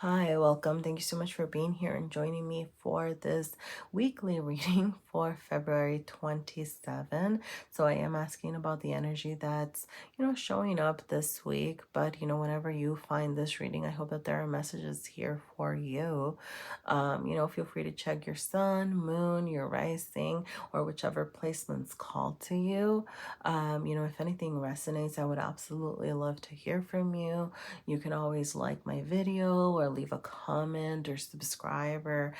Hi, welcome. Thank you so much for being here and joining me for this weekly reading for February 27. So I am asking about the energy that's, showing up this week. But, whenever you find this reading, I hope that there are messages here for you. Feel free to check your sun, moon, your rising, or whichever placements call to you. If anything resonates, I would absolutely love to hear from you. You can always like my video or leave a comment or subscribe or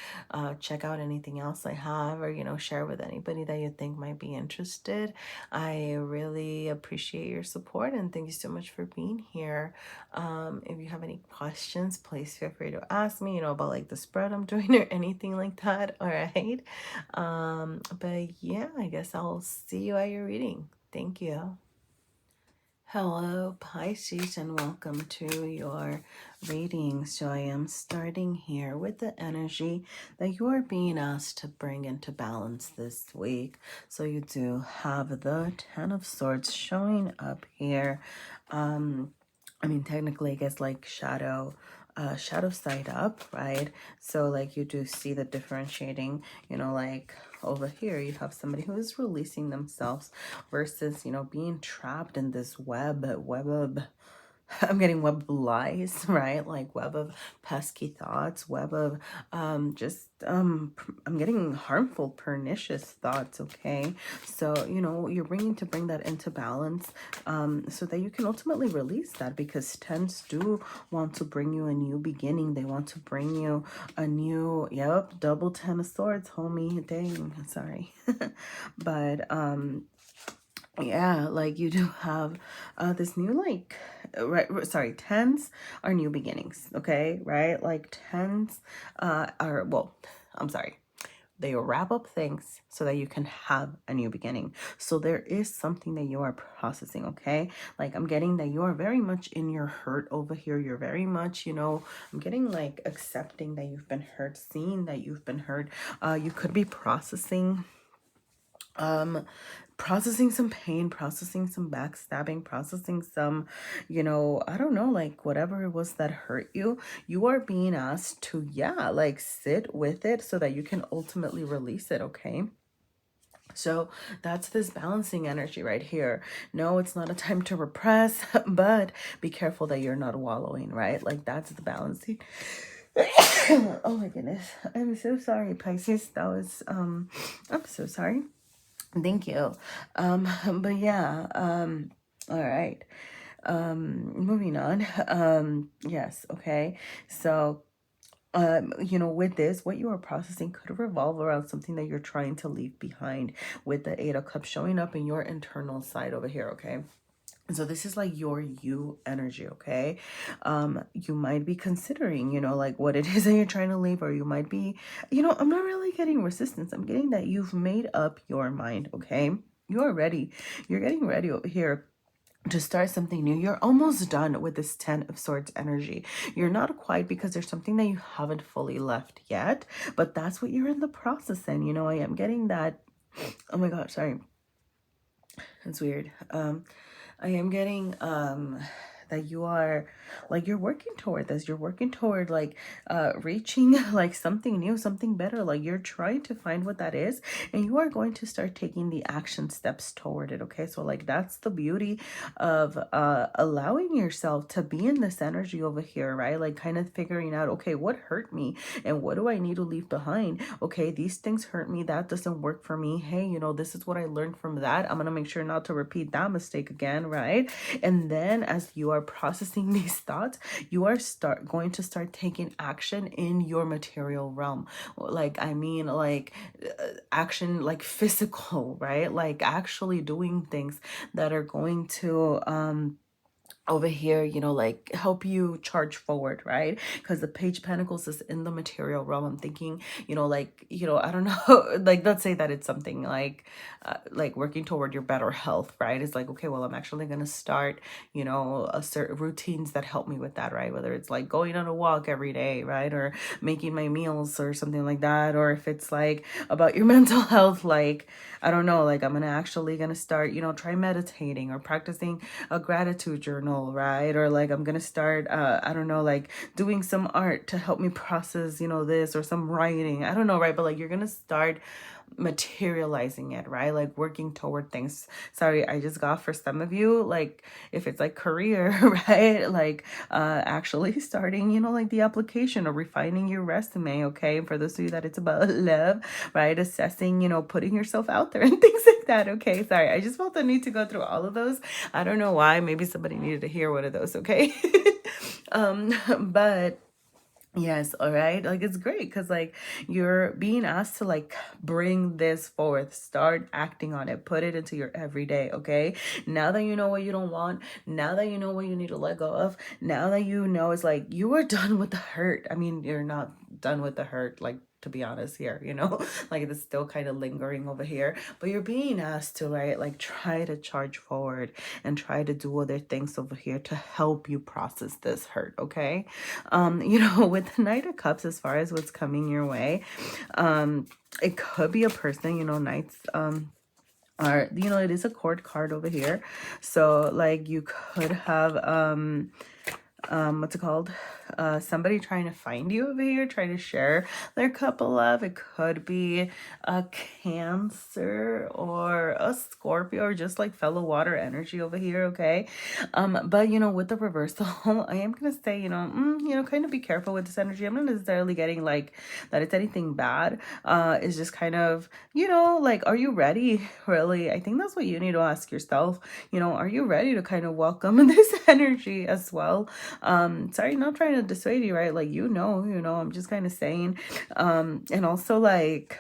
check out anything else I have or, share with anybody that you think might be interested. I really appreciate your support and thank you so much for being here. If you have any questions, please feel free to ask me, about like the spread I'm doing or anything like that. All right. But yeah, I guess I'll see you at your reading. Thank you. Hello, Pisces, and welcome to your reading. So I am starting here with the energy that you are being asked to bring into balance this week. So you do have the Ten of Swords showing up here. Technically, I guess like shadow side up, right? So like you do see the differentiating, like over here you have somebody who is releasing themselves versus, being trapped in this web of I'm getting web of lies, right? Like web of pesky thoughts, web of I'm getting harmful, pernicious thoughts, okay? So, you're bring that into balance so that you can ultimately release that, because tens do want to bring you a new beginning. They want to bring you a new, double Ten of Swords, homie. Dang, sorry. But yeah, like you do have this new sorry, tens are new beginnings, okay, right? Like tens are, well, I'm sorry, they wrap up things so that you can have a new beginning. So there is something that you are processing, okay? Like I'm getting that you are very much in your hurt over here. You're very much, I'm getting like accepting that you've been hurt, seeing that you've been hurt. You could be processing some pain, processing some backstabbing, processing some, I don't know, like whatever it was that hurt you. You are being asked to, like sit with it so that you can ultimately release it, okay? So that's this balancing energy right here. No, it's not a time to repress, but be careful that you're not wallowing, right? Like that's the balancing. Oh my goodness. I'm so sorry, Pisces. That was I'm so sorry. Thank you. But yeah, all right. Moving on. Yes, okay. So, with this, what you are processing could revolve around something that you're trying to leave behind, with the Eight of Cups showing up in your internal side over here, okay? So this is like your you energy, okay? You might be considering, like what it is that you're trying to leave, or you might be, I'm not really getting resistance. I'm getting that you've made up your mind, okay? You are ready. You're getting ready over here to start something new. You're almost done with this Ten of Swords energy. You're not quite, because there's something that you haven't fully left yet, but that's what you're in the process in. I am getting that. Oh my God, sorry. It's weird. I am getting that you are like, you're working toward this. You're working toward like reaching like something new, something better. Like you're trying to find what that is, and you are going to start taking the action steps toward it, okay? So like that's the beauty of allowing yourself to be in this energy over here, right? Like kind of figuring out, okay, what hurt me and what do I need to leave behind? Okay, these things hurt me, that doesn't work for me. Hey, this is what I learned from that. I'm gonna make sure not to repeat that mistake again, right? And then as you are processing these thoughts, you are going to start taking action in your material realm. Like action, like physical, right? Like actually doing things that are going to over here, like help you charge forward, right? Because the Page of Pentacles is in the material realm. I'm thinking, I don't know, like let's say that it's something like working toward your better health, right? It's like, okay, well, I'm actually going to start, a certain routines that help me with that, right? Whether it's like going on a walk every day, right? Or making my meals or something like that. Or if it's like about your mental health, like, I don't know, like I'm actually going to start, try meditating or practicing a gratitude journal, journal, right? Or like I'm gonna start I don't know, like doing some art to help me process, you know, this, or some writing, I don't know, right? But like you're gonna start materializing it, right? Like working toward things. Sorry, I just got, for some of you, like if it's like career, right? Like actually starting, you know, like the application or refining your resume, okay? For those of you that it's about love, right? Assessing, you know, putting yourself out there and things like that, okay? Sorry, I just felt the need to go through all of those. I don't know why. Maybe somebody needed to hear one of those, okay? But yes, all right. Like it's great because like you're being asked to like bring this forth, start acting on it, put it into your everyday, okay? Now that you know what you don't want, now that you know what you need to let go of, now that you know it's like you are done with the hurt. I mean, you're not done with the hurt, like, to be honest here, you know, like it's still kind of lingering over here, but you're being asked to, right, like try to charge forward and try to do other things over here to help you process this hurt, okay? You know, with the Knight of Cups, as far as what's coming your way, it could be a person, you know, knights are, you know, it is a court card over here, so like you could have what's it called, somebody trying to find you over here, trying to share their cup of love. It could be a Cancer or a Scorpio, or just like fellow water energy over here, okay? But you know, with the reversal, I am gonna say, you know, kind of be careful with this energy. I'm not necessarily getting like that it's anything bad. It's just kind of, you know, like, are you ready? Really, I think that's what you need to ask yourself. You know, are you ready to kind of welcome this energy as well? Sorry, not trying to dissuade you, right? Like, you know, I'm just kind of saying. And also like,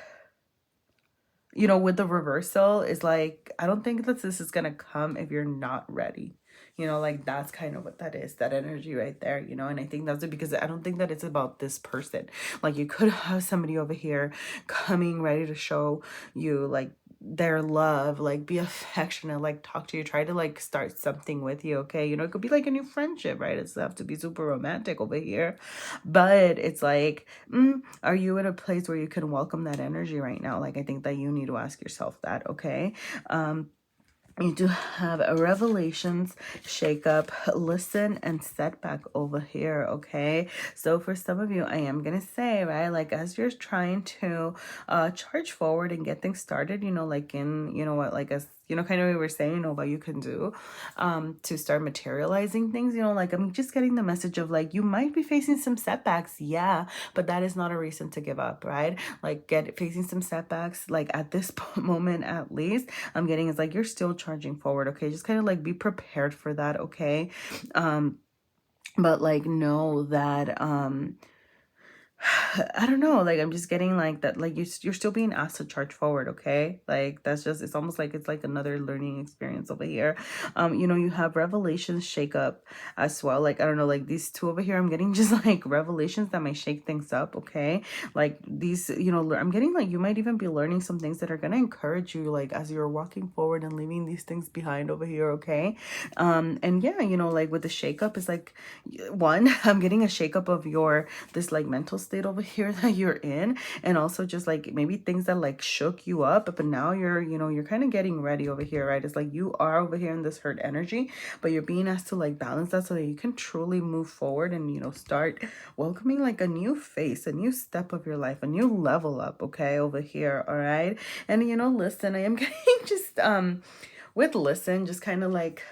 you know, with the reversal is like, I don't think that this is gonna come if you're not ready. You know, like that's kind of what that is, that energy right there, you know. And I think that's it, because I don't think that it's about this person. Like you could have somebody over here coming ready to show you like their love, like be affectionate, like talk to you, try to like start something with you, okay? You know, it could be like a new friendship, right? It doesn't have to be super romantic over here, but it's like, are you in a place where you can welcome that energy right now? Like I think that you need to ask yourself that, okay? You do have a revelations, shakeup, listen, and setback over here, okay? So for some of you, I am going to say, right, like as you're trying to charge forward and get things started, you know, like in, you know what, like as, you know, kind of what we were saying, you know, what you can do to start materializing things, you know, like I'm just getting the message of like, you might be facing some setbacks, yeah, but that is not a reason to give up, right? Like facing some setbacks, like at this moment at least, I'm getting is like you're still charging forward, okay? Just kind of like be prepared for that, okay? But like know that I don't know, like I'm just getting like that, like you're still being asked to charge forward, okay? Like that's just, it's almost like it's like another learning experience over here. You know, you have revelations, shake up as well. Like I don't know, like these two over here, I'm getting just like revelations that might shake things up, okay? Like these, you know, I'm getting like you might even be learning some things that are gonna encourage you, like as you're walking forward and leaving these things behind over here, okay? And yeah, you know, like with the shake up, it's like one, I'm getting a shake up of your this like mental state over here that you're in, and also just like maybe things that like shook you up, but now you're, you know, you're kind of getting ready over here, right? It's like you are over here in this hurt energy, but you're being asked to like balance that so that you can truly move forward and, you know, start welcoming like a new phase, a new step of your life, a new level up, okay, over here, all right? And you know, listen, I am getting just with listen, just kind of like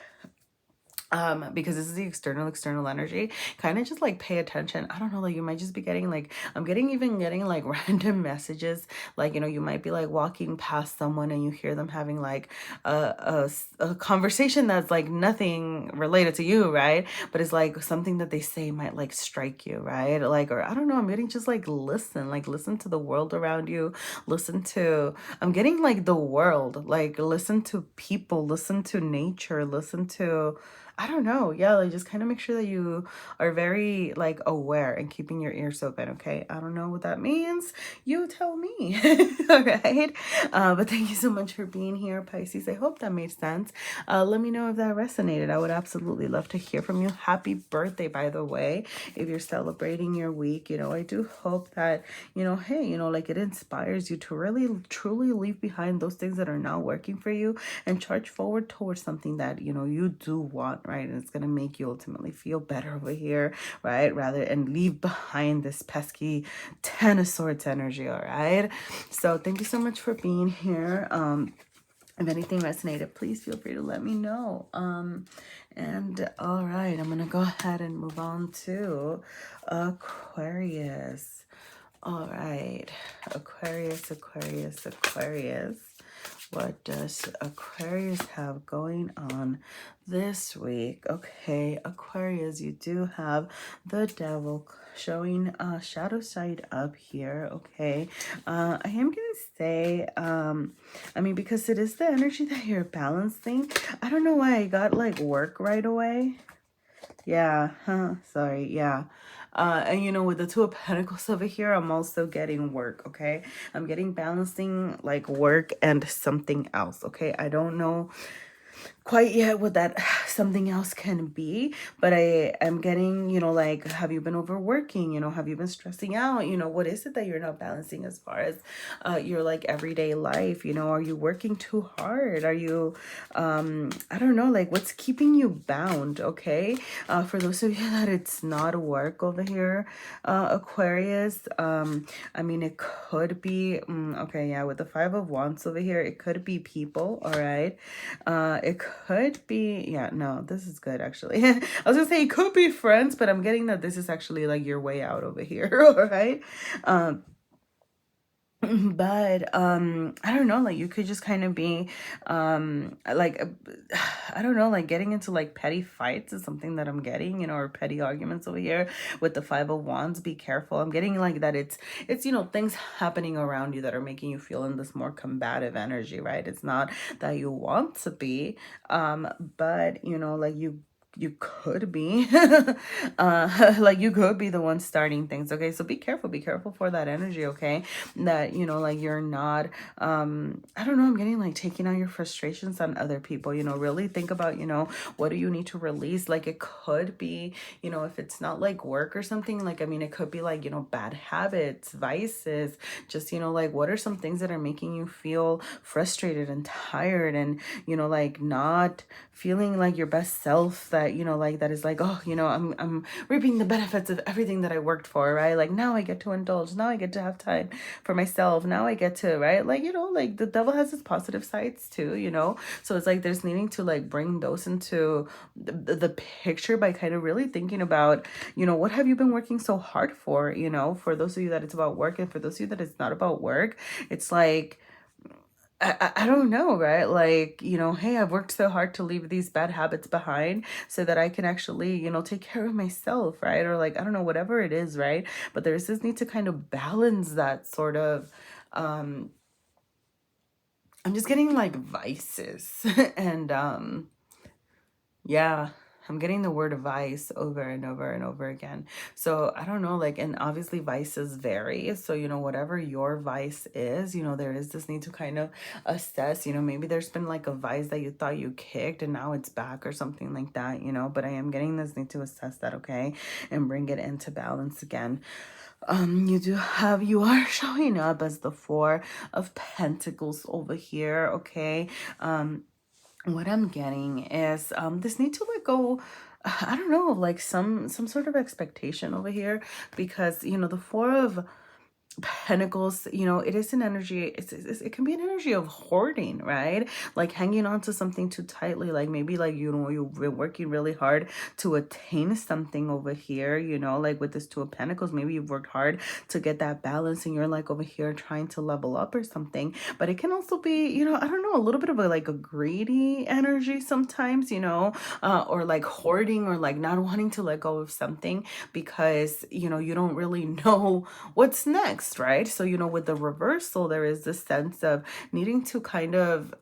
because this is the external energy, kind of just like pay attention. I don't know, like you might just be getting like, I'm getting like random messages, like, you know, you might be like walking past someone and you hear them having like a conversation that's like nothing related to you, right? But it's like something that they say might like strike you, right? Like, or I don't know, I'm getting just like listen to the world around you, I'm getting like the world, like listen to people, listen to nature, listen to, I don't know. Yeah, like just kind of make sure that you are very like aware and keeping your ears open, okay? I don't know what that means. You tell me. All right. But thank you so much for being here, Pisces. I hope that made sense. Let me know if that resonated. I would absolutely love to hear from you. Happy birthday, by the way. If you're celebrating your week, you know, I do hope that, you know, hey, you know, like it inspires you to really truly leave behind those things that are not working for you and charge forward towards something that, you know, you do want, right? And it's going to make you ultimately feel better over here, right? Rather, and leave behind this pesky 10 of Swords energy, all right? So thank you so much for being here. If anything resonated, please feel free to let me know. And all right, I'm going to go ahead and move on to Aquarius. All right, Aquarius, Aquarius, Aquarius. What does Aquarius have going on this week? Okay, Aquarius, you do have the Devil showing shadow side up here. Okay, I am gonna say, I mean, because it is the energy that you're balancing. I don't know why I got like work right away. Yeah, sorry, yeah. And you know, with the Two of Pentacles over here, I'm also getting work, okay? I'm getting balancing like work and something else, okay? I don't know quite yet what that something else can be, but I am getting, you know, like, have you been overworking? You know, have you been stressing out? You know, what is it that you're not balancing as far as your like everyday life? You know, are you working too hard? Are you I don't know, like what's keeping you bound? Okay, for those of you that it's not work over here, Aquarius, I mean, it could be okay, yeah, with the Five of Wands over here, it could be people. All right, it could be, yeah, no, this is good actually. I was gonna say it could be friends, but I'm getting that this is actually like your way out over here. All right, but I don't know, like you could just kind of be like I don't know, like getting into like petty fights is something that I'm getting, you know, or petty arguments over here with the Five of Wands. Be careful. I'm getting like that it's you know, things happening around you that are making you feel in this more combative energy, right? It's not that you want to be, but you know, like you could be like you could be the one starting things. Okay, so be careful for that energy. Okay, that you know, like you're not I don't know, I'm getting like taking out your frustrations on other people. You know, really think about, you know, what do you need to release? Like it could be, you know, if it's not like work or something, like I mean, it could be like, you know, bad habits, vices, just, you know, like what are some things that are making you feel frustrated and tired and, you know, like not feeling like your best self, that you know, like that is like, oh, you know, I'm reaping the benefits of everything that I worked for, right? Like now I get to indulge, now I get to have time for myself, now I get to, right? Like, you know, like the devil has its positive sides too, you know, so it's like there's needing to like bring those into the picture by kind of really thinking about, you know, what have you been working so hard for? You know, for those of you that it's about work, and for those of you that it's not about work, it's like I don't know, right? Like, you know, hey, I've worked so hard to leave these bad habits behind so that I can actually, you know, take care of myself, right? Or like, I don't know, whatever it is, right? But there's this need to kind of balance that sort of, I'm just getting like vices and, yeah, I'm getting the word vice over and over and over again. So I don't know, like, and obviously vices vary. So, you know, whatever your vice is, you know, there is this need to kind of assess, you know, maybe there's been like a vice that you thought you kicked and now it's back or something like that, you know, but I am getting this need to assess that, okay, and bring it into balance again. You are showing up as the Four of Pentacles over here, okay. What I'm getting is this need to let go, I don't know, like some sort of expectation over here, because you know, the Four of Pentacles, you know, it is an energy, it can be an energy of hoarding, right? Like hanging on to something too tightly, like maybe like, you know, you've been working really hard to attain something over here, you know, like with this Two of Pentacles, maybe you've worked hard to get that balance and you're like over here trying to level up or something. But it can also be, you know, I don't know, a little bit of a like a greedy energy sometimes, you know, or like hoarding, or like not wanting to let go of something because, you know, you don't really know what's next, right? So, you know, with the reversal, there is this sense of needing to kind of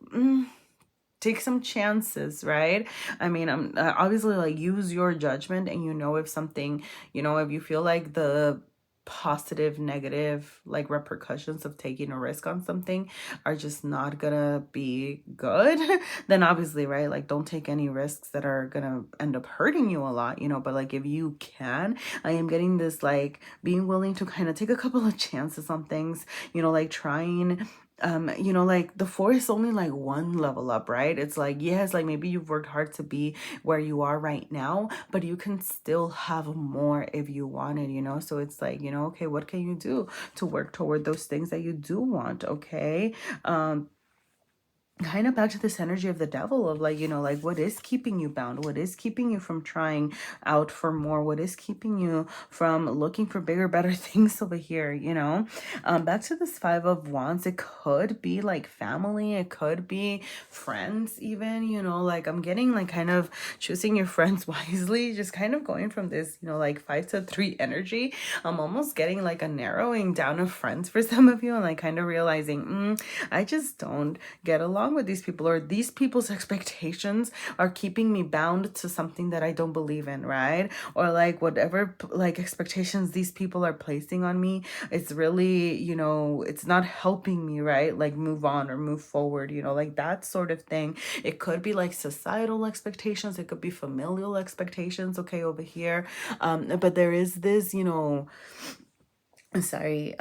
take some chances, right? I mean, I'm obviously like use your judgment, and you know, if something, you know, if you feel like the positive, negative, like repercussions of taking a risk on something are just not gonna be good, then obviously, right, like don't take any risks that are gonna end up hurting you a lot, you know. But like if you can, I am getting this like being willing to kind of take a couple of chances on things, you know, like trying you know, like the 4 is only like one level up, right? It's like, yes, like maybe you've worked hard to be where you are right now, but you can still have more if you wanted, you know? So it's like, you know, okay, what can you do to work toward those things that you do want? Okay. Kind of back to this energy of the devil of like, you know, like what is keeping you bound? What is keeping you from trying out for more? What is keeping you from looking for bigger, better things over here, you know? Back to this 5 of Wands, it could be like family, it could be friends even, you know, like I'm getting like kind of choosing your friends wisely, just kind of going from this, you know, like 5 to 3 energy. I'm almost getting like a narrowing down of friends for some of you, and like kind of realizing, I just don't get along with these people, or these people's expectations are keeping me bound to something that I don't believe in, right? Or like whatever like expectations these people are placing on me, it's really, you know, it's not helping me, right? Like move on or move forward, you know, like that sort of thing. It could be like societal expectations, it could be familial expectations, okay, over here. But there is this, you know, sorry,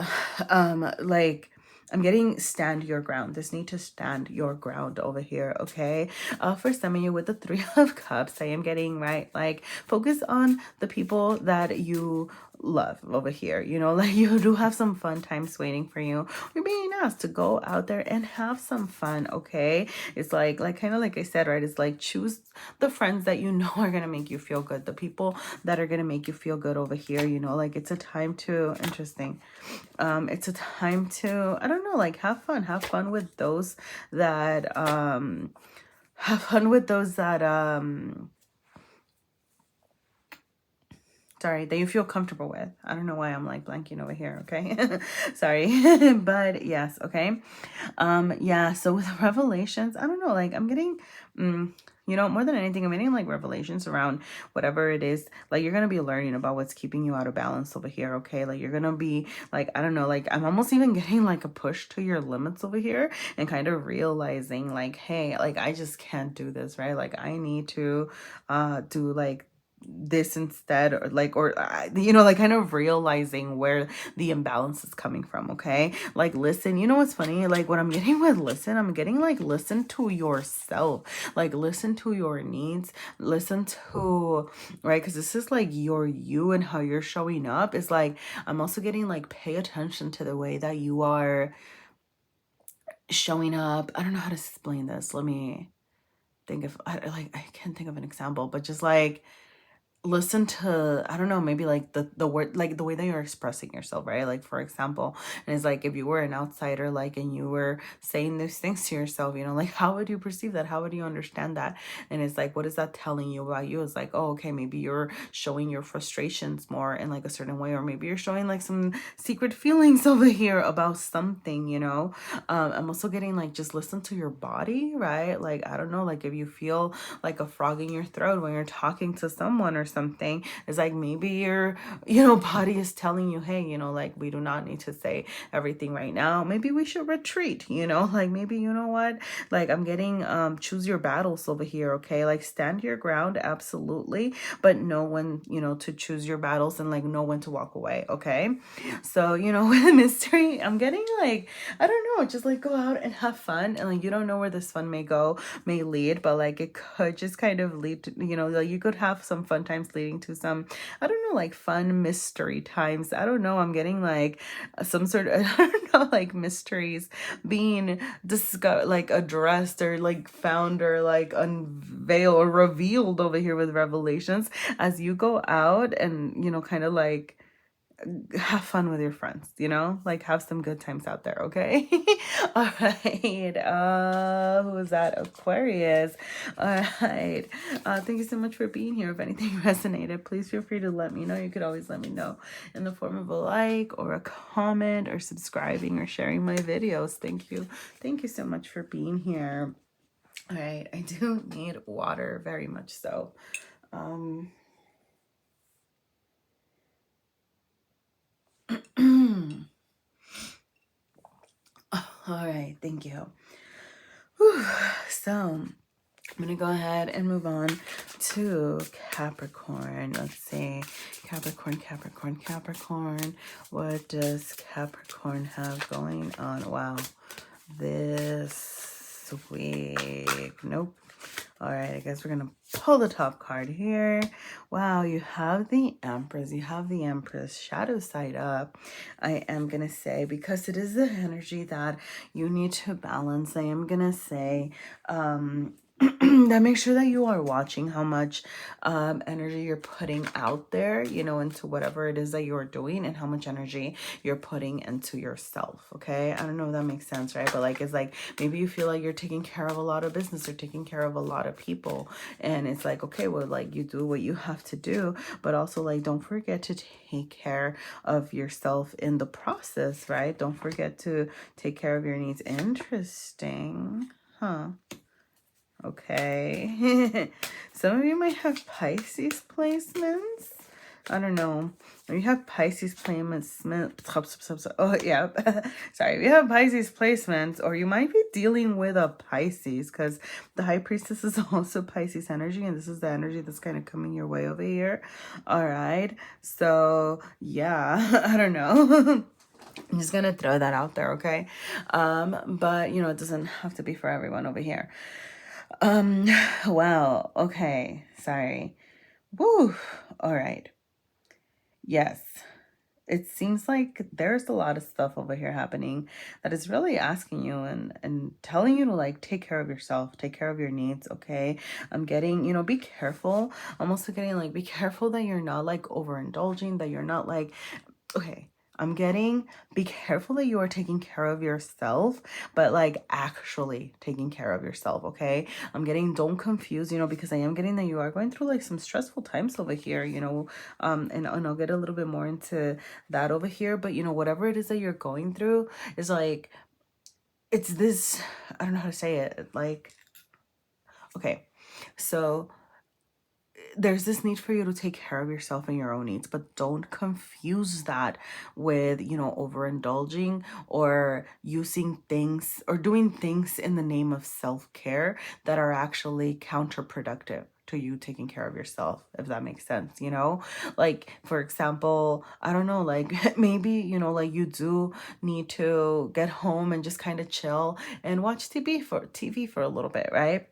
like I'm getting stand your ground. This need to stand your ground over here, okay? For some of you with the 3 of Cups, I am getting, right, like focus on the people that you love over here, you know, like you do have some fun times waiting for you. You're being asked to go out there and have some fun, okay? It's like kind of like I said, right? It's like choose the friends that you know are gonna make you feel good, the people that are gonna make you feel good over here, you know, like it's a time to, interesting, it's a time to, I don't know, like have fun with those that have fun with those that sorry, that you feel comfortable with. I don't know why I'm like blanking over here, okay? Sorry. But yes, okay. Yeah, so with revelations, I don't know, like I'm getting you know, more than anything, I'm getting like revelations around whatever it is. Like you're gonna be learning about what's keeping you out of balance over here, okay? Like you're gonna be like, I don't know, like I'm almost even getting like a push to your limits over here, and kind of realizing like, hey, like I just can't do this, right? Like I need to do like this instead, or like, or you know, like kind of realizing where the imbalance is coming from, okay? Like listen, you know what's funny, like what I'm getting with listen, I'm getting like listen to yourself, like listen to your needs, listen to, right, because this is like your you and how you're showing up. Is like I'm also getting like pay attention to the way that you are showing up. I don't know how to explain this. Let me think of, I can't think of an example, but just like listen to, I don't know, maybe like the word, like the way that you're expressing yourself, right? Like for example, and it's like if you were an outsider, like, and you were saying these things to yourself, you know, like how would you perceive that? How would you understand that? And it's like, what is that telling you about you? It's like, oh, okay, maybe you're showing your frustrations more in like a certain way, or maybe you're showing like some secret feelings over here about something, you know. I'm also getting like just listen to your body, right? Like I don't know, like if you feel like a frog in your throat when you're talking to someone or something, it's like maybe your, you know, body is telling you, hey, you know, like we do not need to say everything right now, maybe we should retreat, you know, like maybe, you know what, like I'm getting choose your battles over here, okay? Like stand your ground, absolutely, but know when, you know, to choose your battles, and like know when to walk away, okay? So, you know, with mystery, I'm getting like, I don't know, just like go out and have fun, and like you don't know where this fun may go, may lead, but like it could just kind of lead to, you know, like you could have some fun times leading to some, I don't know, like fun mystery times. I don't know, I'm getting like some sort of, I don't know, like mysteries being discovered, like addressed, or like found, or like unveiled or revealed over here with revelations as you go out and, you know, kind of like have fun with your friends, you know, like have some good times out there, okay? All right, who is that? Aquarius. All right, thank you so much for being here. If anything resonated, please feel free to let me know. You could always let me know in the form of a like or a comment or subscribing or sharing my videos. Thank you so much for being here. All right, I do need water, very much so. All right, thank you. Whew. So I'm gonna go ahead and move on to Capricorn. Let's see, Capricorn. What does Capricorn have going on? Wow. this week? Nope. All right, I guess we're going to pull the top card here. Wow, you have the Empress. You have the Empress. Shadow side up. I am going to say, because it is the energy that you need to balance, I am going to say, that make sure that you are watching how much energy you're putting out there, you know, into whatever it is that you're doing, and how much energy you're putting into yourself. Okay, I don't know if that makes sense, right? But like, it's like maybe you feel like you're taking care of a lot of business or taking care of a lot of people, and it's like, okay, well, like, you do what you have to do, but also like, don't forget to take care of yourself in the process, right? Don't forget to take care of your needs. Interesting, huh? Okay. Some of you might have Pisces placements. I don't know. If you have Pisces placements, oh yeah, sorry. If you have Pisces placements, or you might be dealing with a Pisces, because the High Priestess is also Pisces energy, and this is the energy that's kind of coming your way over here. All right. So yeah, I don't know. I'm just gonna throw that out there, okay? But you know, it doesn't have to be for everyone over here. Well, okay, sorry. Woo. All right. Yes. It seems like there's a lot of stuff over here happening that is really asking you and telling you to like take care of yourself, take care of your needs, okay? I'm getting, you know, be careful. I'm also getting like, be careful that you're not like overindulging, that you're not like, okay, I'm getting, be careful that you are taking care of yourself, but like actually taking care of yourself, okay? I'm getting, don't confuse, you know, because I am getting that you are going through like some stressful times over here, you know, and I'll get a little bit more into that over here, but you know, whatever it is that you're going through is like, it's this, I don't know how to say it, like, okay, so there's this need for you to take care of yourself and your own needs, but don't confuse that with, you know, overindulging or using things or doing things in the name of self-care that are actually counterproductive to you taking care of yourself, if that makes sense, you know? Like, for example, I don't know, like maybe, you know, like you do need to get home and just kind of chill and watch TV for a little bit, right?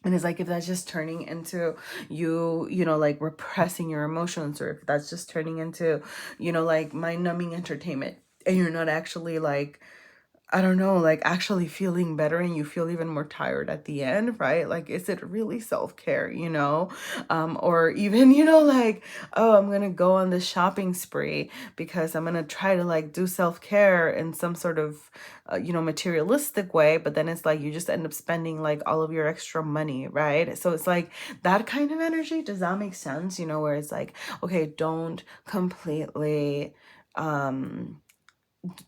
And it's like, if that's just turning into you know, like repressing your emotions, or if that's just turning into, you know, like mind numbing entertainment, and you're not actually like, I don't know, like actually feeling better, and you feel even more tired at the end, right? Like, is it really self-care, you know? Or even, you know, like, oh, I'm gonna go on this shopping spree because I'm gonna try to like do self-care in some sort of, you know, materialistic way, but then it's like you just end up spending like all of your extra money, right? So it's like that kind of energy. Does that make sense? You know, where it's like, okay, don't completely,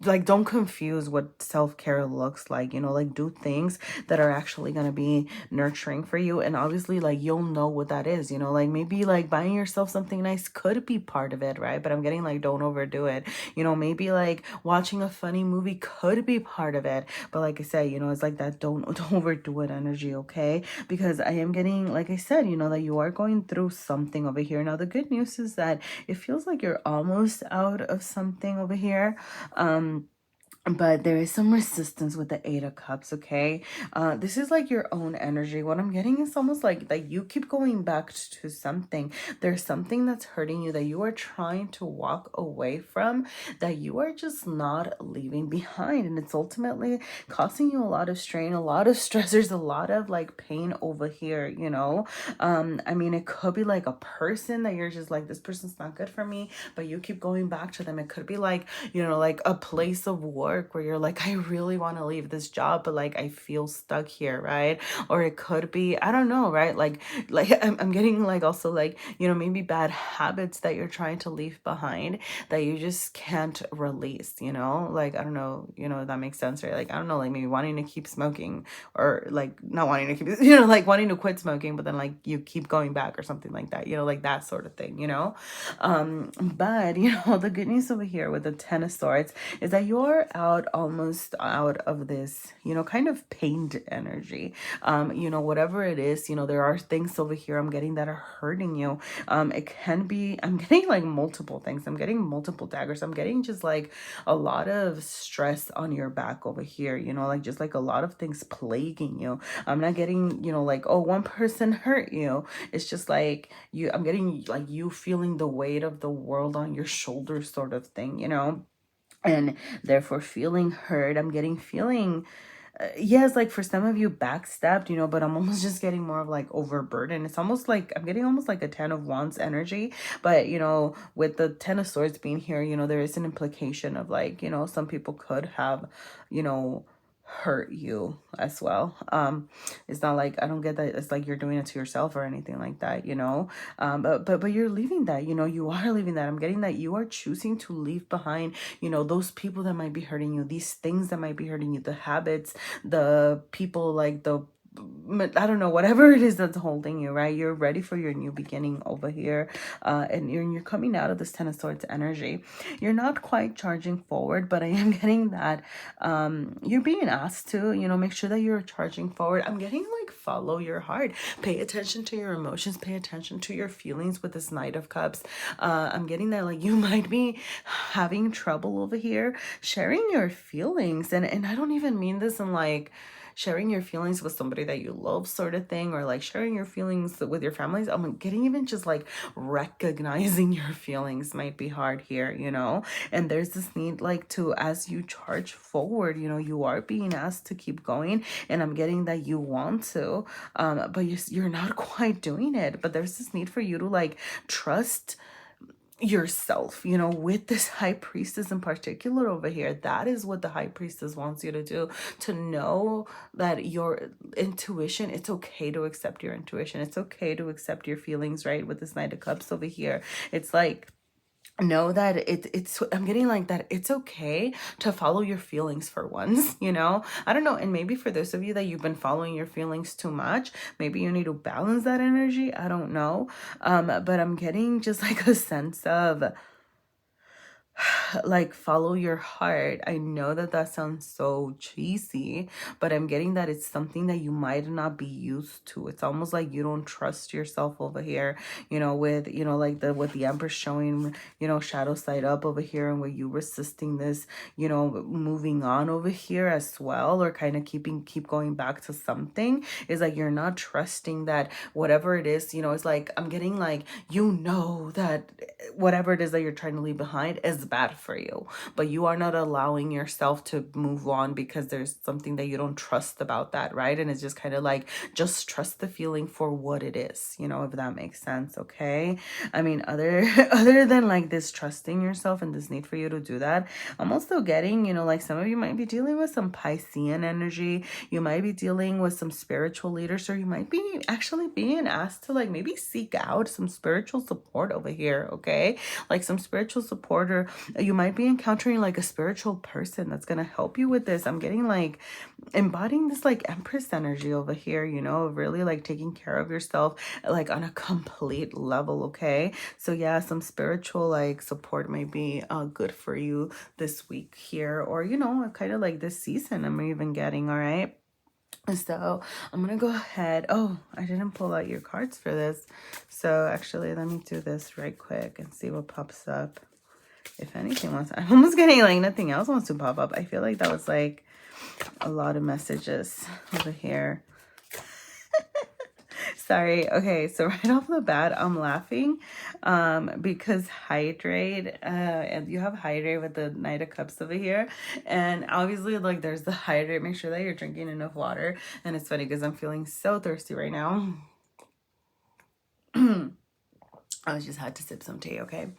like, don't confuse what self-care looks like, you know, like do things that are actually going to be nurturing for you, and obviously like you'll know what that is, you know, like maybe like buying yourself something nice could be part of it, right? But I'm getting like, don't overdo it, you know, maybe like watching a funny movie could be part of it, but like I said, you know, it's like that don't overdo it energy, okay? Because I am getting, like I said, you know, that you are going through something over here. Now the good news is that it feels like you're almost out of something over here, but there is some resistance with the Eight of Cups, okay? This is like your own energy. What I'm getting is almost like you keep going back to something. There's something that's hurting you that you are trying to walk away from, that you are just not leaving behind. And it's ultimately causing you a lot of strain, a lot of stressors, a lot of like pain over here, you know? I mean, it could be like a person that you're just like, this person's not good for me, but you keep going back to them. It could be like, you know, like a place of work where you're like, I really want to leave this job, but like I feel stuck here, right? Or it could be, I don't know, right? Like I'm getting like also like, you know, maybe bad habits that you're trying to leave behind that you just can't release, you know? Like, I don't know, you know, if that makes sense, right? Like, I don't know, like maybe wanting to keep smoking, or like not wanting to keep, you know, like wanting to quit smoking, but then like you keep going back or something like that, you know, like that sort of thing, you know? But you know, the good news over here with the Ten of Swords is that you're out almost out of this, you know, kind of pained energy. You know, whatever it is, you know, there are things over here I'm getting that are hurting you. It can be, I'm getting like multiple things. I'm getting multiple daggers. I'm getting just like a lot of stress on your back over here, you know, like just like a lot of things plaguing you. I'm not getting, you know, like, oh, one person hurt you. It's just like I'm getting like you feeling the weight of the world on your shoulders sort of thing, you know, and therefore feeling hurt. I'm getting feeling, yes, like for some of you backstabbed, you know, but I'm almost just getting more of like overburdened. It's almost like I'm getting almost like a 10 of wands energy, but you know, with the 10 of swords being here, you know, there is an implication of like, you know, some people could have, you know, hurt you as well. It's not like, I don't get that it's like you're doing it to yourself or anything like that, you know. But you're leaving that, you know, you are leaving that. I'm getting that you are choosing to leave behind, you know, those people that might be hurting you, these things that might be hurting you, the habits, the people, like the, I don't know, whatever it is that's holding you, right? You're ready for your new beginning over here. And you're coming out of this 10 of swords energy. You're not quite charging forward, but I am getting that you're being asked to, you know, make sure that you're charging forward. I'm getting like follow your heart. Pay attention to your emotions. Pay attention to your feelings with this Knight of Cups. I'm getting that like you might be having trouble over here sharing your feelings. And I don't even mean this in like sharing your feelings with somebody that you love sort of thing, or like sharing your feelings with your families. I'm getting even just like recognizing your feelings might be hard here, you know. And there's this need like to, as you charge forward, you know, you are being asked to keep going, and I'm getting that you want to, but you're not quite doing it. But there's this need for you to like trust yourself, you know, with this high priestess in particular over here. That is what the high priestess wants you to do, to know that your intuition, it's okay to accept your intuition, it's okay to accept your feelings, right? With this Knight of Cups over here, it's like, know that it's I'm getting like that it's okay to follow your feelings for once, you know. I don't know, and maybe for those of you that you've been following your feelings too much, maybe you need to balance that energy. I don't know, but I'm getting just like a sense of like follow your heart. I know that that sounds so cheesy, but I'm getting that it's something that you might not be used to. It's almost like you don't trust yourself over here, you know, with, you know, like the with the Empress showing, you know, shadow side up over here, and where you resisting this, you know, moving on over here as well, or kind of keep going back to something, is like you're not trusting that whatever it is, you know. It's like I'm getting like, you know, that whatever it is that you're trying to leave behind is bad for you, but you are not allowing yourself to move on because there's something that you don't trust about that, right? And it's just kind of like, just trust the feeling for what it is, you know, if that makes sense. Okay, I mean, other than like this trusting yourself and this need for you to do that, I'm also getting, you know, like some of you might be dealing with some Piscean energy. You might be dealing with some spiritual leaders, or you might be actually being asked to like maybe seek out some spiritual support over here. Okay, like some spiritual support, or you might be encountering like a spiritual person that's gonna help you with this. I'm getting like embodying this like Empress energy over here, you know, really like taking care of yourself like on a complete level. Okay, so yeah, some spiritual like support may be good for you this week here, or you know, kind of like this season I'm even getting. All right, so I'm gonna go ahead. Oh, I didn't pull out your cards for this, so actually let me do this right quick and see what pops up. If anything wants, I'm almost getting like nothing else wants to pop up. I feel like that was like a lot of messages over here. Sorry. Okay, so right off the bat, I'm laughing because hydrate, and you have hydrate with the Knight of Cups over here, and obviously like there's the hydrate. Make sure that you're drinking enough water. And it's funny because I'm feeling so thirsty right now. I just had to sip some tea, okay?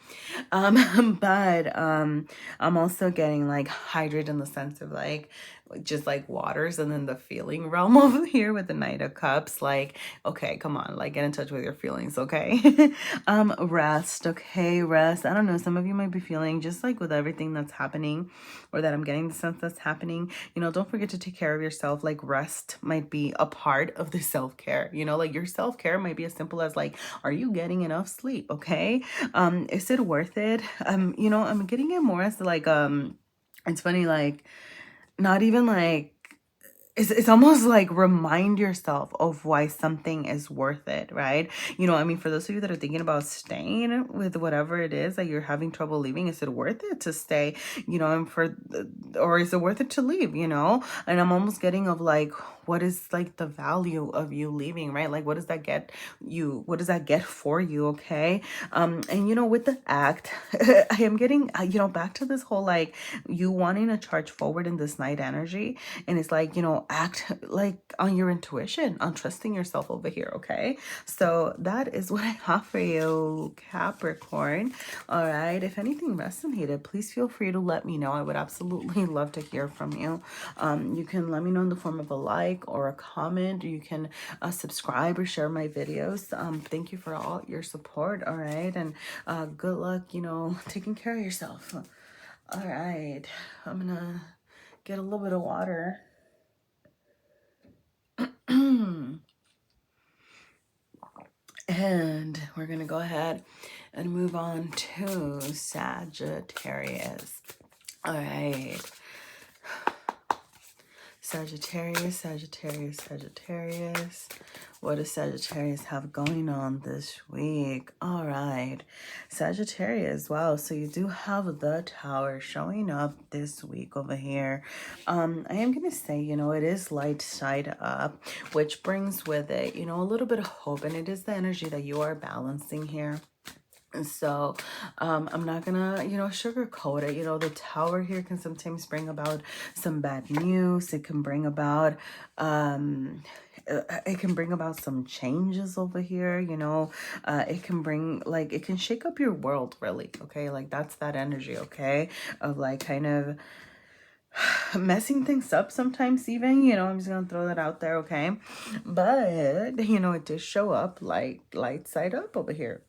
But I'm also getting like hydrate in the sense of like just like waters, and then the feeling realm over here with the Knight of Cups. Like, okay, come on, like get in touch with your feelings, okay? Rest, okay, rest. I don't know, some of you might be feeling just like with everything that's happening, or that I'm getting the sense that's happening, you know, don't forget to take care of yourself. Like rest might be a part of the self-care, you know, like your self-care might be as simple as like, are you getting enough sleep? Okay, is it worth it? You know, I'm getting it more as like It's funny, like, not even like, it's almost like remind yourself of why something is worth it, right? You know, I mean, for those of you that are thinking about staying with whatever it is that you're having trouble leaving, is it worth it to stay, you know, and or is it worth it to leave, you know? And I'm almost getting of like, what is like the value of you leaving, right? Like, what does that get you? What does that get for you? Okay. And you know, with the act, I am getting, you know, back to this whole like you wanting to charge forward in this night energy. And it's like, you know, act like on your intuition, on trusting yourself over here. Okay. So that is what I have for you, Capricorn. All right. If anything resonated, please feel free to let me know. I would absolutely love to hear from you. You can let me know in the form of a like or a comment. You can subscribe or share my videos. Thank you for all your support. All right. And good luck, you know, taking care of yourself. All right. I'm going to get a little bit of water. And we're going to go ahead and move on to Sagittarius. All right. Sagittarius, Sagittarius, Sagittarius. What does Sagittarius have going on this week? All right. Sagittarius. Wow. So you do have the Tower showing up this week over here. I am going to say, you know, it is light side up, which brings with it, you know, a little bit of hope. And it is the energy that you are balancing here. So I'm not gonna, you know, sugarcoat it. You know, the Tower here can sometimes bring about some bad news. It can bring about it can bring about some changes over here, you know. It can bring, like, it can shake up your world, really. Okay, like that's that energy, okay, of like kind of messing things up sometimes, even, you know. I'm just gonna throw that out there, okay. But you know, it does show up like light side up over here.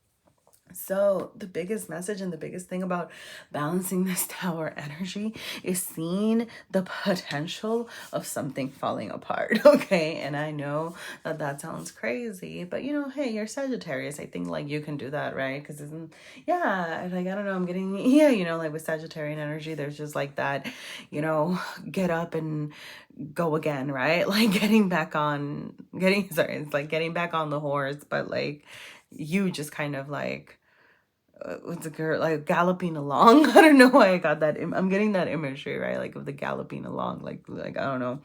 So the biggest message and the biggest thing about balancing this Tower energy is seeing the potential of something falling apart. Okay. And I know that that sounds crazy, but you know, hey, you're Sagittarius. I think like you can do that, right? Because isn't, yeah, like, I don't know, I'm getting, yeah, you know, like with Sagittarian energy, there's just like that, you know, get up and go again, right? Like sorry, it's like getting back on the horse, but like you just kind of like, what's a girl like galloping along. I don't know why I got that. I'm getting that imagery, right? Like of the galloping along, like I don't know.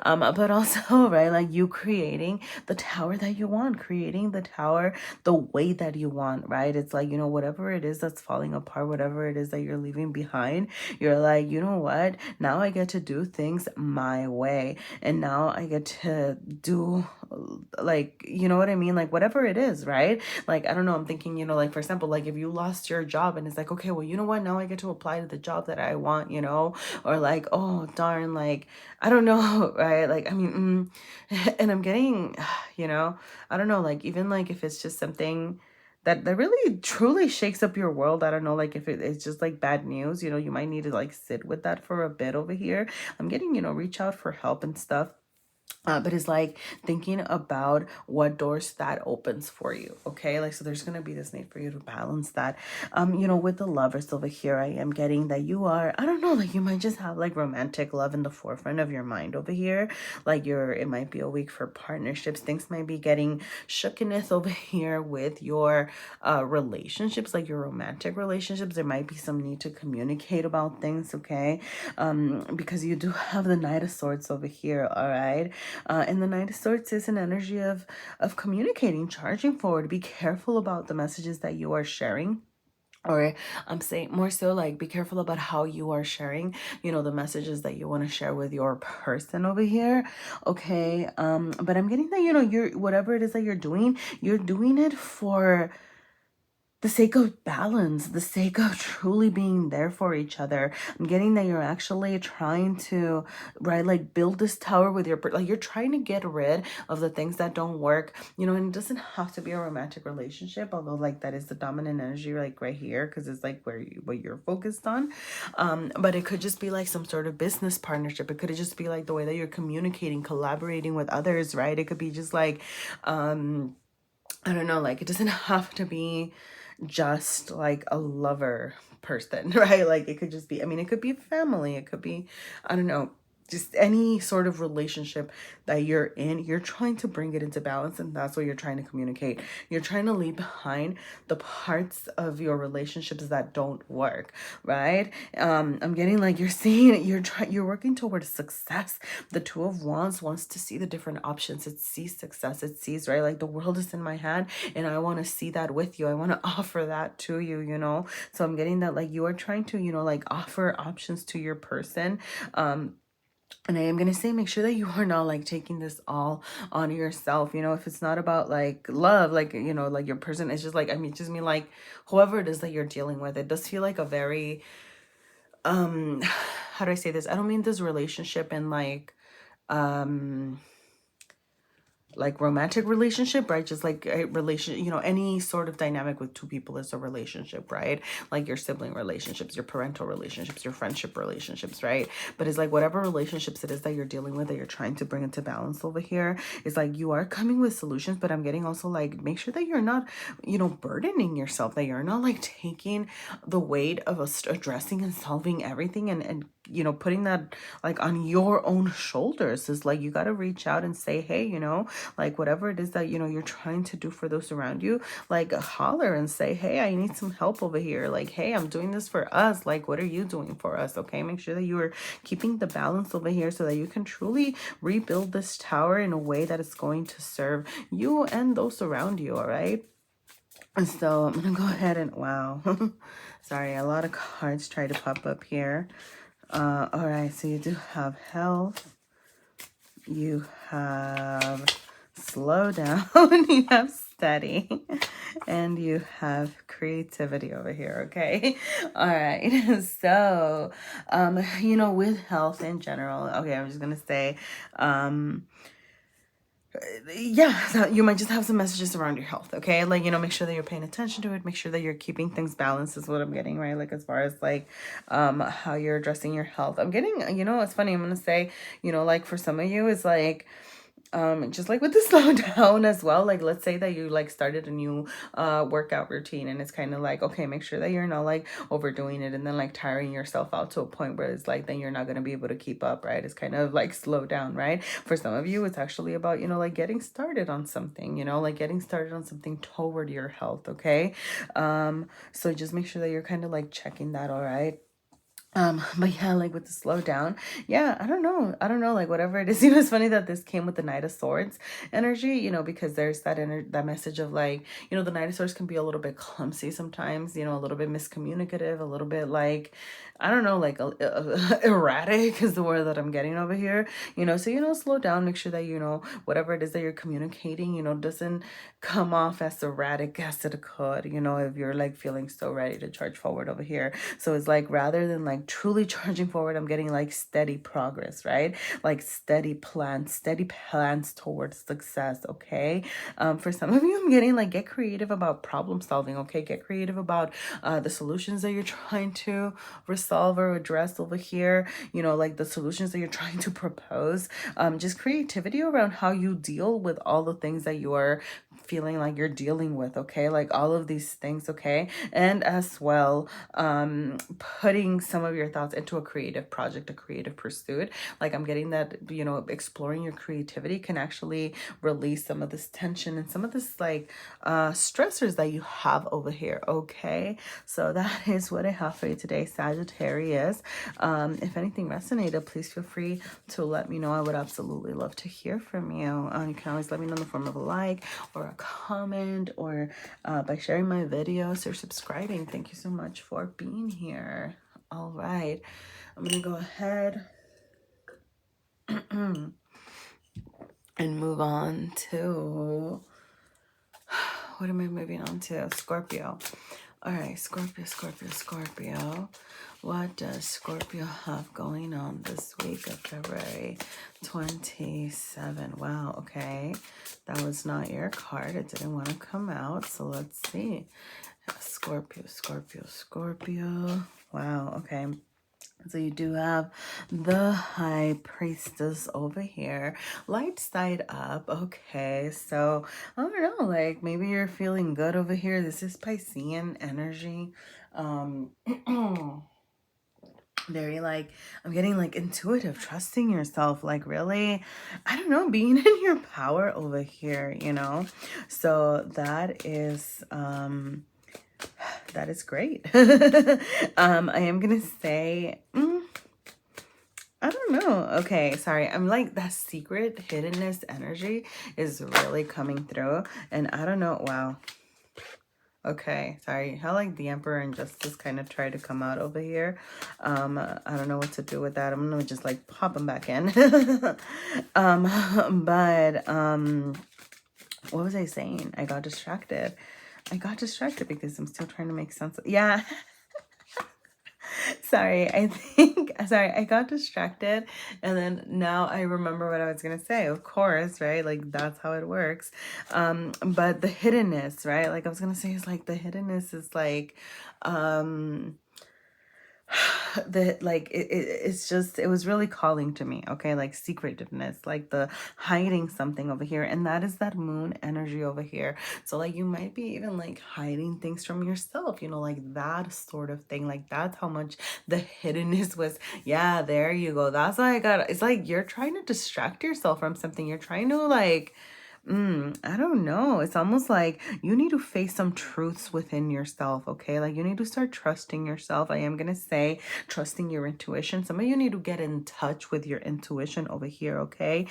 But also, right, like you creating the Tower that you want, creating the Tower the way that you want, right? It's like, you know, whatever it is that's falling apart, whatever it is that you're leaving behind, you're like, you know what? Now I get to do things my way, and now I get to do, like, you know what I mean? Like whatever it is, right? Like, I don't know, I'm thinking, you know, like for example, like if you lost your job and it's like, okay, well, you know what? Now I get to apply to the job that I want, you know, or like, oh, darn, like, I don't know, right? Like, I mean, and I'm getting, you know, I don't know, like, even like if it's just something that really truly shakes up your world. I don't know, like if it's just like bad news, you know, you might need to like sit with that for a bit over here. I'm getting, you know, reach out for help and stuff. But it's like thinking about what doors that opens for you. Okay, like, so there's gonna be this need for you to balance that. You know, with the Lovers over here, I am getting that you are, I don't know, like you might just have like romantic love in the forefront of your mind over here. Like it might be a week for partnerships. Things might be getting shookenness over here with your relationships, like your romantic relationships. There might be some need to communicate about things, okay? Because you do have the Knight of Swords over here, all right? And the Knight of Swords is an energy of communicating, charging forward. Be careful about the messages that you are sharing. Or I'm saying more so like be careful about how you are sharing, you know, the messages that you want to share with your person over here. Okay. But I'm getting that, you know, you're, whatever it is that you're doing it for the sake of balance, the sake of truly being there for each other. I'm getting that you're actually trying to, right, like build this Tower with your, like you're trying to get rid of the things that don't work, you know. And it doesn't have to be a romantic relationship, although like that is the dominant energy, like right here, because it's like what you're focused on. But it could just be like some sort of business partnership. It could just be like the way that you're communicating, collaborating with others, right? It could be just like, I don't know, like it doesn't have to be just like a lover person, right? Like it could just be, I mean, it could be family, it could be, I don't know, just any sort of relationship that you're in, you're trying to bring it into balance, and that's what you're trying to communicate. You're trying to leave behind the parts of your relationships that don't work, right? I'm getting like you're seeing it, you're working towards success. The Two of Wands wants to see the different options. It sees success. It sees, right? Like the world is in my hand and I want to see that with you. I want to offer that to you, you know? So I'm getting that like you are trying to, you know, like offer options to your person. And I am going to say, make sure that you are not like taking this all on yourself. You know, if it's not about like love, like, you know, like your person, it's just like, I mean, just mean like whoever it is that you're dealing with, it does feel like a very, how do I say this? I don't mean this relationship in like romantic relationship, right? Just like a relation, you know, any sort of dynamic with two people is a relationship, right? Like your sibling relationships, your parental relationships, your friendship relationships, right? But it's like whatever relationships it is that you're dealing with, that you're trying to bring into balance over here, is like you are coming with solutions, but I'm getting also like, make sure that you're not, you know, burdening yourself, that you're not like taking the weight of addressing and solving everything and you know, putting that like on your own shoulders. Is like you got to reach out and say, hey, you know, like whatever it is that, you know, you're trying to do for those around you, like holler and say, hey, I need some help over here. Like, hey, I'm doing this for us. Like, what are you doing for us? Okay, make sure that you are keeping the balance over here so that you can truly rebuild this tower in a way that is going to serve you and those around you. All right. And so I'm gonna go ahead and wow. Sorry, a lot of cards try to pop up here. All right, so you do have health, you have slow down, you have steady, and you have creativity over here. Okay. All right. So you know, with health in general, okay, I'm just gonna say yeah, so you might just have some messages around your health. Okay, like, you know, make sure that you're paying attention to it, make sure that you're keeping things balanced is what I'm getting, right? Like as far as like how you're addressing your health. I'm getting, you know, it's funny, I'm gonna say, you know, like for some of you is like just like with the slow down as well, like let's say that you like started a new workout routine, and it's kind of like, okay, make sure that you're not like overdoing it and then like tiring yourself out to a point where it's like then you're not going to be able to keep up, right? It's kind of like slow down, right? For some of you, it's actually about, you know, like getting started on something, you know, like getting started on something toward your health. Okay. So just make sure that you're kind of like checking that. All right. But yeah, like with the slowdown, yeah, I don't know, like whatever it is. You know, it's funny that this came with the Knight of Swords energy, you know, because there's that message of like, you know, the Knight of Swords can be a little bit clumsy sometimes, you know, a little bit miscommunicative, a little bit like, I don't know, like erratic is the word that I'm getting over here, you know. So, you know, slow down, make sure that, you know, whatever it is that you're communicating, you know, doesn't come off as erratic as it could, you know, if you're like feeling so ready to charge forward over here. So it's like rather than like truly charging forward, I'm getting like steady progress, right? Like steady plans towards success. Okay. For some of you, I'm getting like get creative about problem solving. Okay, get creative about the solutions that you're trying to resolve or address over here. You know, like the solutions that you're trying to propose. Just creativity around how you deal with all the things that you are feeling like you're dealing with. Okay, like all of these things. Okay, and as well putting some of your thoughts into a creative project, a creative pursuit. Like I'm getting that, you know, exploring your creativity can actually release some of this tension and some of this like stressors that you have over here. Okay, so that is what I have for you today, Sagittarius. If anything resonated, please feel free to let me know. I would absolutely love to hear from you. You can always let me know in the form of a like or a comment, or by sharing my videos or subscribing. Thank you so much for being here. All right, I'm gonna go ahead and move on to, what am I moving on to? Scorpio. All right, Scorpio. What does Scorpio have going on this week of February 27? Wow, okay. That was not your card. It didn't want to come out. So let's see. Scorpio. Wow, okay. So you do have the High Priestess over here, light side up. Okay, so I don't know, like maybe you're feeling good over here. This is Piscean energy. Very like, I'm getting like intuitive, trusting yourself, like really, I don't know, being in your power over here, you know. So that is great. I am gonna say I don't know. Okay, sorry. I'm like, that secret hiddenness energy is really coming through. And I don't know. Wow. Okay, sorry. How like the Emperor and Justice kind of try to come out over here. I don't know what to do with that. I'm gonna just like pop them back in. But what was I saying? I got distracted. Because I'm still trying to make sense. Yeah. Sorry, I got distracted, and then now I remember what I was gonna say. Of course, right? Like that's how it works. But the hiddenness, right? Like I was gonna say is like the hiddenness is like the like it's just, it was really calling to me, okay, like secretiveness, like the hiding something over here, and that is that moon energy over here. So like you might be even like hiding things from yourself, you know, like that sort of thing. Like that's how much the hiddenness was. Yeah, there you go. That's why I got, it's like you're trying to distract yourself from something. You're trying to like I don't know. It's almost like you need to face some truths within yourself, okay? Like you need to start trusting yourself. I am going to say trusting your intuition. Some of you need to get in touch with your intuition over here, okay?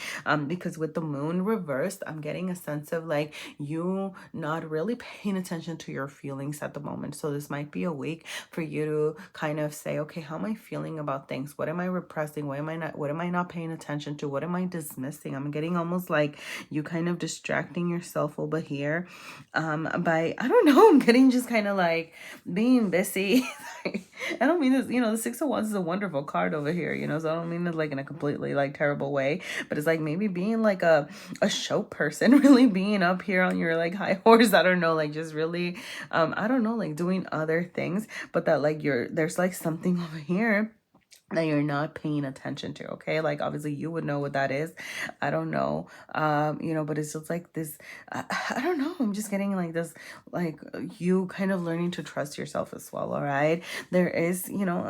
Because with the moon reversed, I'm getting a sense of like you not really paying attention to your feelings at the moment. So this might be a week for you to kind of say, okay, how am I feeling about things? What am I repressing? What am I not paying attention to? What am I dismissing? I'm getting almost like you kind of distracting yourself over here by, I don't know, I'm getting just kind of like being busy. I don't mean this, you know, the Six of Wands is a wonderful card over here, you know, so I don't mean it like in a completely like terrible way, but it's like maybe being like a show person, really being up here on your like high horse, I don't know, like just really I don't know, like doing other things, but that like there's like something over here that you're not paying attention to, okay? Like obviously you would know what that is. I don't know, you know, but it's just like this, I don't know, I'm just getting like this, like you kind of learning to trust yourself as well, all right? There is, you know,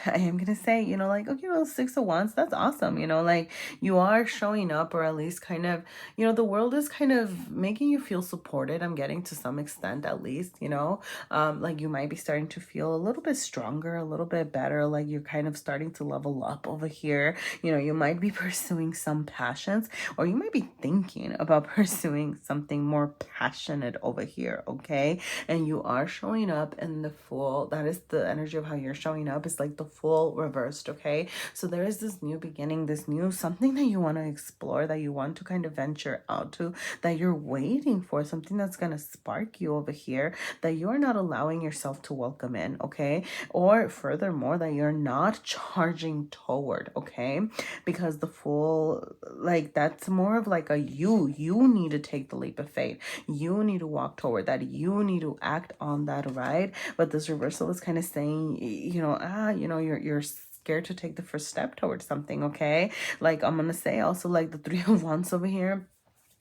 I am gonna say, you know, like, okay, you know, Six of Wands, that's awesome, you know, like you are showing up, or at least kind of, you know, the world is kind of making you feel supported, I'm getting, to some extent at least, you know, like you might be starting to feel a little bit stronger, a little bit better, like you're kind of starting to level up over here. You know, you might be pursuing some passions, or you might be thinking about pursuing something more passionate over here, okay? And you are showing up in the full, that is the energy of how you're showing up, is like the full reversed, okay? So there is this new beginning, this new something that you want to explore, that you want to kind of venture out to, that you're waiting for, something that's going to spark you over here, that you're not allowing yourself to welcome in, okay? Or furthermore, that you're not charging toward, okay? Because the full, like that's more of like a you need to take the leap of faith. You need to walk toward that. You need to act on that, right? But this reversal is kind of saying, you know, you know, you're scared to take the first step towards something, okay? Like I'm gonna say also like the Three of Wands over here,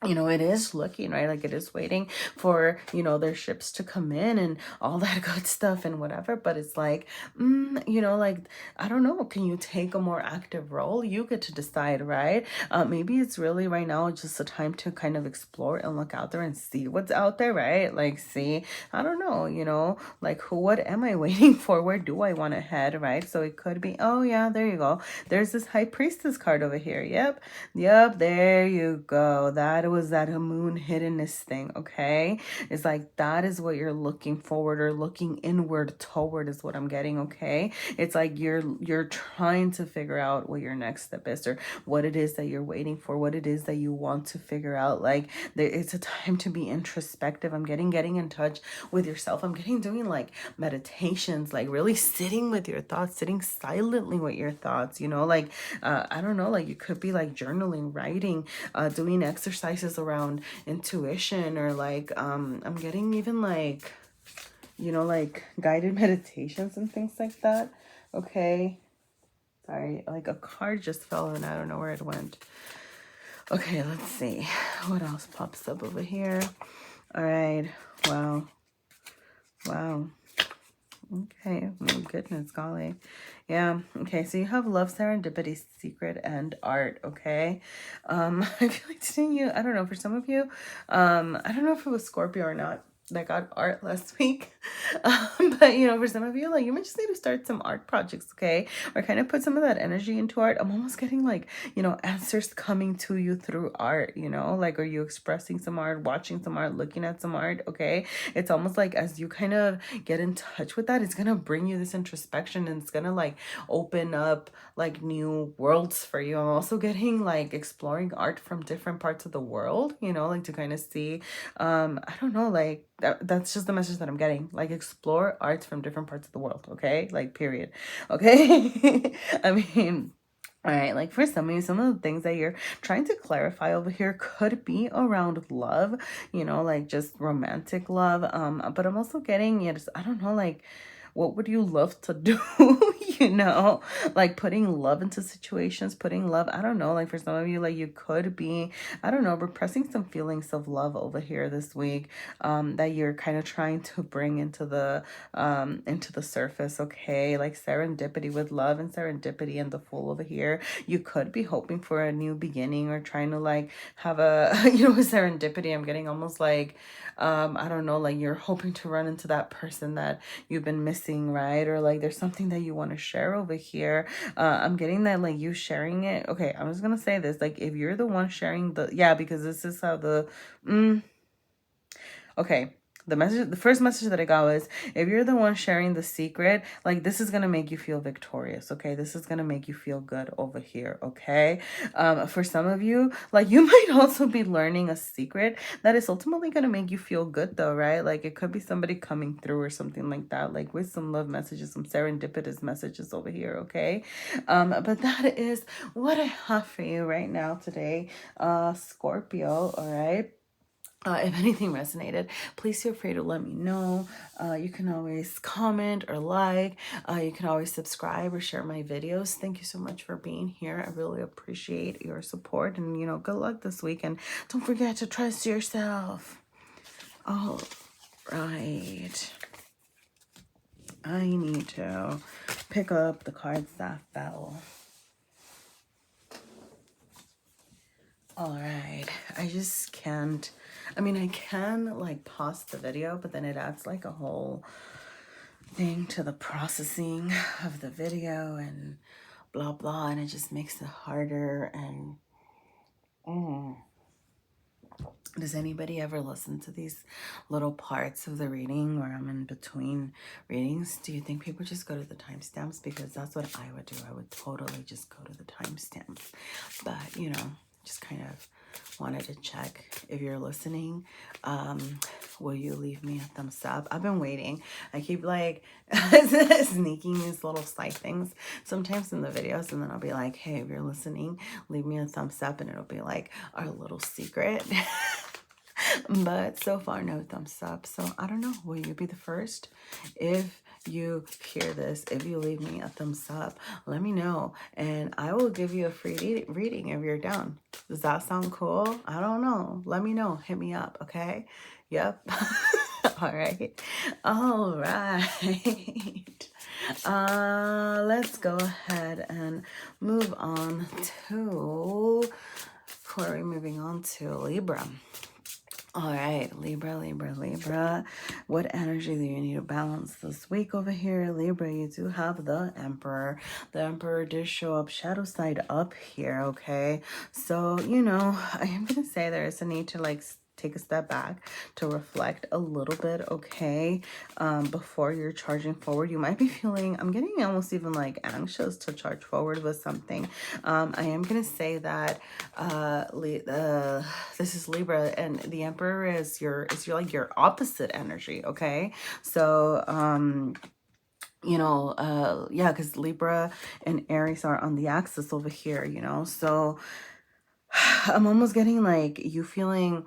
you know, it is looking, right, like it is waiting for, you know, their ships to come in and all that good stuff and whatever, but it's like you know, like I don't know, can you take a more active role? You get to decide, right? Maybe it's really right now just a time to kind of explore and look out there and see what's out there, right? Like see, I don't know, you know, like what am I waiting for? Where do I want to head, right? So it could be, oh yeah, there you go, there's this High Priestess card over here. Yep, there you go. That was that moon hiddenness thing, okay? It's like that is what you're looking forward or looking inward toward is what I'm getting, okay? It's like you're trying to figure out what your next step is, or what it is that you're waiting for, what it is that you want to figure out. Like it's a time to be introspective. I'm getting in touch with yourself. I'm getting doing like meditations, like really sitting with your thoughts, sitting silently with your thoughts, you know, like I don't know, like you could be like journaling, writing, doing exercises around intuition, or like I'm getting even like, you know, like guided meditations and things like that, okay? Sorry, like a card just fell and I don't know where it went. Okay, let's see what else pops up over here. All right, wow. Okay, oh goodness, golly. Yeah, okay, so you have love, serendipity, secret, and art, okay? I feel like today I don't know, for some of you, I don't know if it was Scorpio or not that got art last week. But for some of you, like, you might just need to start some art projects, okay? Or kind of put some of that energy into art. I'm almost getting like, answers coming to you through art, like, are you expressing some art, watching some art, looking at some art, okay? It's almost like as you kind of get in touch with that, it's gonna bring you this introspection, and it's gonna like open up like new worlds for you. I'm also getting like exploring art from different parts of the world, like to kind of see, I don't know, like that's just the message that I'm getting. Like, explore arts from different parts of the world, okay? Like, period. Okay. I mean, all right, like for some of you, some of the things that you're trying to clarify over here could be around love, like just romantic love. But I'm also getting, I don't know, like, what would you love to do? Like putting love into situations, putting love, I don't know, like for some of you, like you could be, I don't know, repressing some feelings of love over here this week, that you're kind of trying to bring into the surface, okay? Like serendipity with love and serendipity and the Fool over here. You could be hoping for a new beginning or trying to like have a, with serendipity, I'm getting almost like, I don't know, like you're hoping to run into that person that you've been missing, right? Or like there's something that you want to share over here. I'm getting that like you sharing it. Okay, I'm just gonna say this, like if you're the one sharing because this is how okay, the first message that I got was, if you're the one sharing the secret, like this is gonna make you feel victorious, okay? This is gonna make you feel good over here, okay? For some of you, like you might also be learning a secret that is ultimately gonna make you feel good though, right? Like it could be somebody coming through or something like that, like with some love messages, some serendipitous messages over here, okay? But that is what I have for you right now today, Scorpio, all right? If anything resonated, please feel free to let me know. You can always comment or like. You can always subscribe or share my videos. Thank you so much for being here. I really appreciate your support, and good luck this week. And don't forget to trust yourself. All right. I need to pick up the cards that fell. All right. I just can't. I mean, I can like pause the video, but then it adds like a whole thing to the processing of the video and blah blah, and it just makes it harder. And does anybody ever listen to these little parts of the reading where I'm in between readings? Do you think people just go to the timestamps? Because that's what I would do. I would totally just go to the timestamps. But just kind of wanted to check if you're listening. Will you leave me a thumbs up? I've been waiting. I keep like sneaking these little side things sometimes in the videos, and then I'll be like, hey, if you're listening, leave me a thumbs up, and it'll be like our little secret. But so far, no thumbs up. So I don't know. Will you be the first? If you hear this, if you leave me a thumbs up, let me know, and I will give you a free reading if you're down. Does that sound cool? I don't know. Let me know. Hit me up, okay? Yep. All right. All right. Let's go ahead and move on to, who are we moving on to? Libra. All right, Libra, Libra, Libra. What energy do you need to balance this week over here? Libra, you do have the Emperor. The Emperor did show up shadow side up here, okay? So, I am going to say there is a need to, like, take a step back to reflect a little bit, okay? Before you're charging forward. You might be feeling, I'm getting almost even like anxious to charge forward with something. I am gonna say that this is Libra, and the Emperor is your like your opposite energy, okay? So yeah, because Libra and Aries are on the axis over here, so I'm almost getting like you feeling,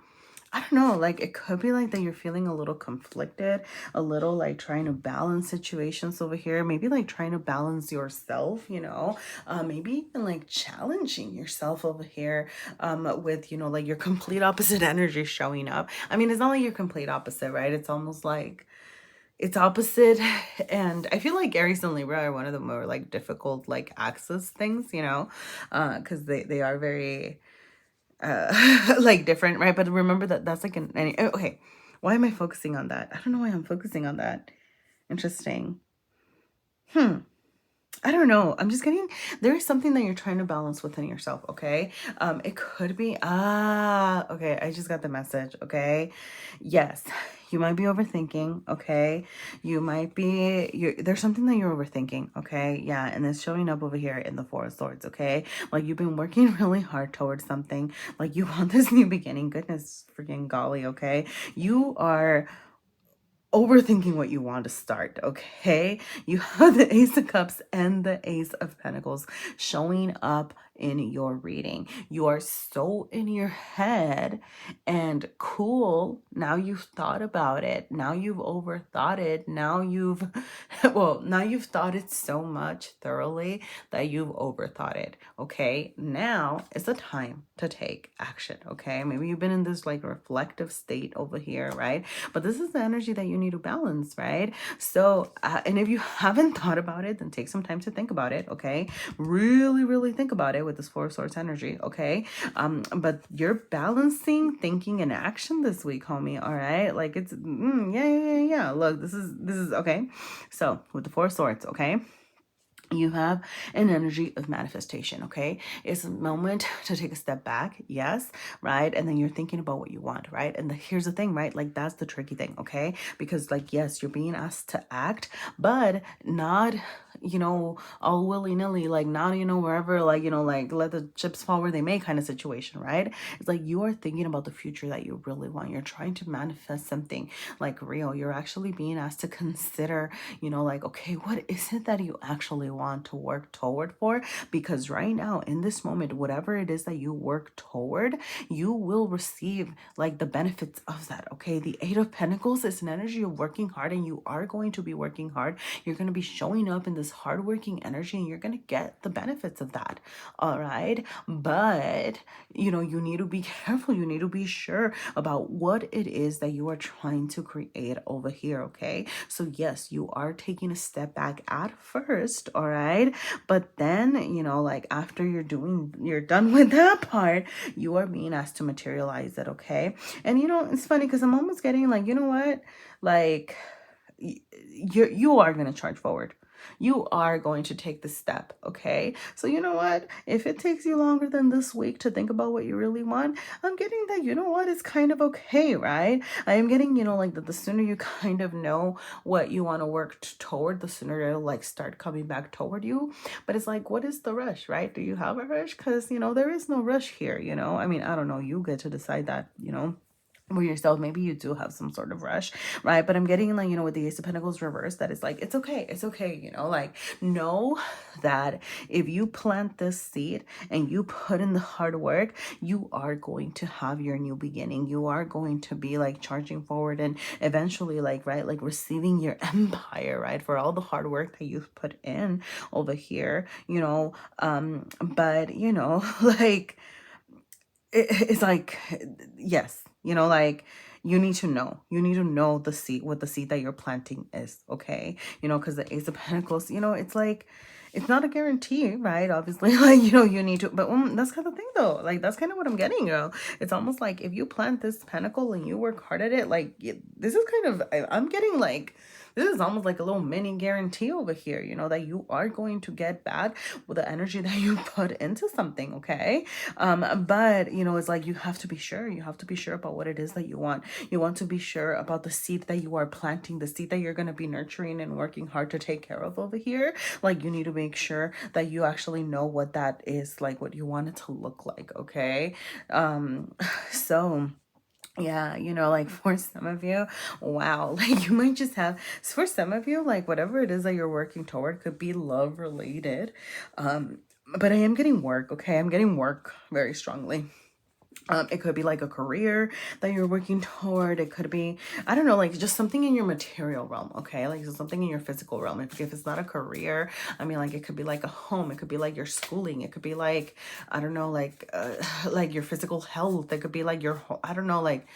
I don't know, like it could be like that you're feeling a little conflicted, a little like trying to balance situations over here, maybe like trying to balance yourself, maybe even like challenging yourself over here, with, like your complete opposite energy showing up. I mean, it's not like you're complete opposite, right? It's almost like it's opposite. And I feel like Aries and Libra are one of the more like difficult like axis things, you know, because they are very like different, right? But remember that that's like okay, why am I focusing on that? I don't know why I'm focusing on that. Interesting. I don't know. I'm just getting, there is something that you're trying to balance within yourself, okay? It could be, okay, I just got the message, okay? Yes, you might be overthinking, okay? You might be, there's something that you're overthinking, okay? Yeah, and it's showing up over here in the Four of Swords, okay? Like you've been working really hard towards something, like you want this new beginning, goodness freaking golly, okay? You are overthinking what you want to start, okay? You have the Ace of Cups and the Ace of Pentacles showing up in your reading. You are so in your head and cool. Now you've thought about it. Now you've overthought it. Now you've, well, now you've thought it so much thoroughly that you've overthought it, okay? Now is the time to take action, okay? Maybe you've been in this like reflective state over here, right? But this is the energy that you need to balance, right? So, and if you haven't thought about it, then take some time to think about it, okay? Really, really think about it with this Four of Swords energy, okay? But you're balancing thinking and action this week, homie, all right? Like it's, yeah. Look, this is, okay? So, with the Four of Swords, okay? You have an energy of manifestation, okay? It's a moment to take a step back, yes, right? And then you're thinking about what you want, right? And here's the thing, right? Like that's the tricky thing, okay? Because like, yes, you're being asked to act, but not, you know, all willy-nilly, like not, you know, wherever, like, you know, like let the chips fall where they may kind of situation, right? It's like you are thinking about the future that you really want. You're trying to manifest something like real. You're actually being asked to consider, you know, like, okay, what is it that you actually want to work toward for? Because right now in this moment, whatever it is that you work toward, you will receive like the benefits of that, okay? The Eight of Pentacles is an energy of working hard, and you are going to be working hard. You're going to be showing up in this hardworking energy, and you're going to get the benefits of that, all right? But you know, you need to be careful. You need to be sure about what it is that you are trying to create over here, okay? So yes, you are taking a step back at first, all right? But then, you know, like after you're done with that part, you are being asked to materialize it, okay? And you know, it's funny because I'm almost getting like, you know what? Like you are going to charge forward. You are going to take the step, okay? So you know what? If it takes you longer than this week to think about what you really want, I'm getting that, you know what? It's kind of okay, right? I am getting, you know, like the sooner you kind of know what you want to work toward, the sooner it'll like start coming back toward you. But it's like, what is the rush, right? Do you have a rush? Because, you know, there is no rush here, you know? I mean, I don't know. You get to decide that, you know? For yourself, maybe you do have some sort of rush, right? But I'm getting like, you know, with the Ace of Pentacles reverse, that it's like, it's okay, you know, like know that if you plant this seed and you put in the hard work, you are going to have your new beginning. You are going to be like charging forward and eventually like, right, like receiving your empire, right, for all the hard work that you've put in over here, you know. But you know, like it's like, yes, you know, like you need to know the seed, what the seed that you're planting is, okay? You know, because the Ace of Pentacles, you know, it's like, it's not a guarantee, right? Obviously, like, you know, you need to, but that's kind of thing though. Like, that's kind of what I'm getting, you know? It's almost like if you plant this pentacle and you work hard at it, like, this is kind of, I'm getting like, this is almost like a little mini guarantee over here, you know, that you are going to get back with the energy that you put into something, okay? But, you know, it's like you have to be sure. You have to be sure about what it is that you want. You want to be sure about the seed that you are planting, the seed that you're going to be nurturing and working hard to take care of over here. Like, you need to make sure that you actually know what that is, like what you want it to look like, okay? So yeah, you know, like for some of you, wow, like you might just have, for some of you, like whatever it is that you're working toward could be love related. But I am getting work, okay? I'm getting work very strongly. It could be like a career that you're working toward. It could be, I don't know, like just something in your material realm, okay? Like something in your physical realm. If it's not a career, I mean, like it could be like a home. It could be like your schooling. It could be like, I don't know, like your physical health. It could be like your, I don't know, like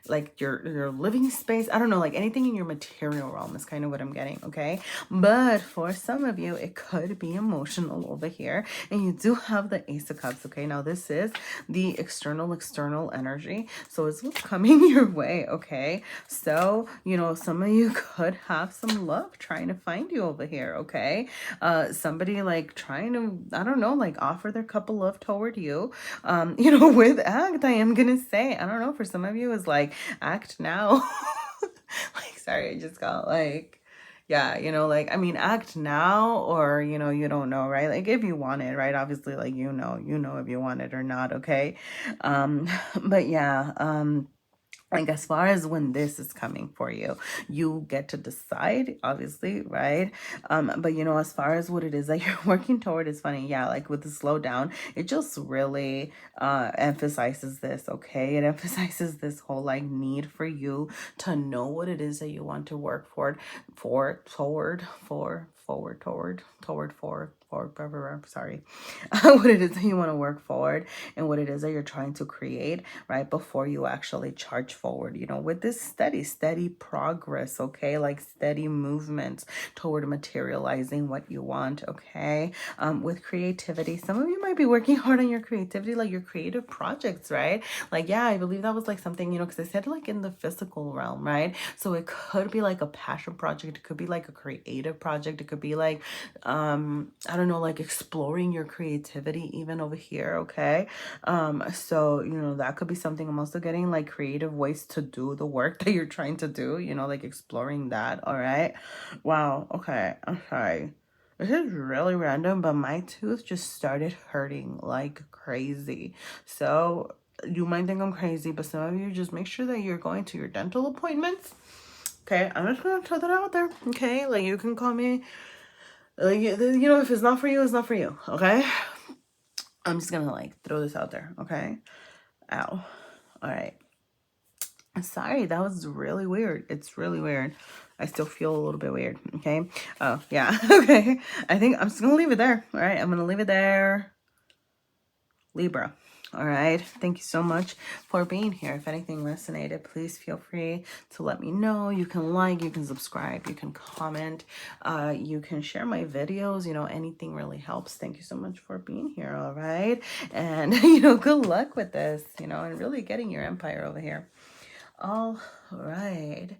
like your living space. I don't know, like anything in your material realm is kind of what I'm getting, okay? But for some of you, it could be emotional over here. And you do have the Ace of Cups, okay? Now, this is the external energy. So it's what's coming your way, okay? So, you know, some of you could have some love trying to find you over here, okay? Somebody like trying to, I don't know, like offer their cup of love toward you. You know, with act, I am gonna say, I don't know, for some of you is like act now. Like, sorry, I just got like, yeah, you know, like, I mean, act now, or, you know, you don't know, right? Like, if you want it, right? Obviously, like, you know if you want it or not, okay? But yeah, like as far as when this is coming for you, you get to decide, obviously, right? But you know, as far as what it is that you're working toward, is funny. Yeah, like with the slowdown, it just really emphasizes this, okay? It emphasizes this whole like need for you to know what it is that you want to work sorry, what it is that you want to work forward, and what it is that you're trying to create, right, before you actually charge forward, you know, with this steady progress, okay, like steady movements toward materializing what you want, okay? With creativity, some of you might be working hard on your creativity, like your creative projects, right? Like, yeah, I believe that was like something, you know, because I said like in the physical realm, right? So it could be like a passion project, it could be like a creative project, it could be like I don't know, like exploring your creativity even over here, okay? So, you know, that could be something. I'm also getting like creative ways to do the work that you're trying to do, you know, like exploring that. All right. Wow. Okay. I'm sorry. This is really random, but my tooth just started hurting like crazy. So you might think I'm crazy, but some of you just make sure that you're going to your dental appointments. Okay. I'm just going to throw that out there. Okay. Like you can call me, like, you know, if it's not for you, it's not for you. Okay. I'm just gonna like throw this out there, okay? Ow. All right. Sorry, that was really weird. It's really weird. I still feel a little bit weird, okay? Oh, yeah. Okay. I think I'm just gonna leave it there. All right, I'm gonna leave it there. Libra. All right. Thank you so much for being here. If anything resonated, please feel free to let me know. You can like, you can subscribe, you can comment, you can share my videos. You know, anything really helps. Thank you so much for being here. All right. And, you know, good luck with this, you know, and really getting your empire over here. All right.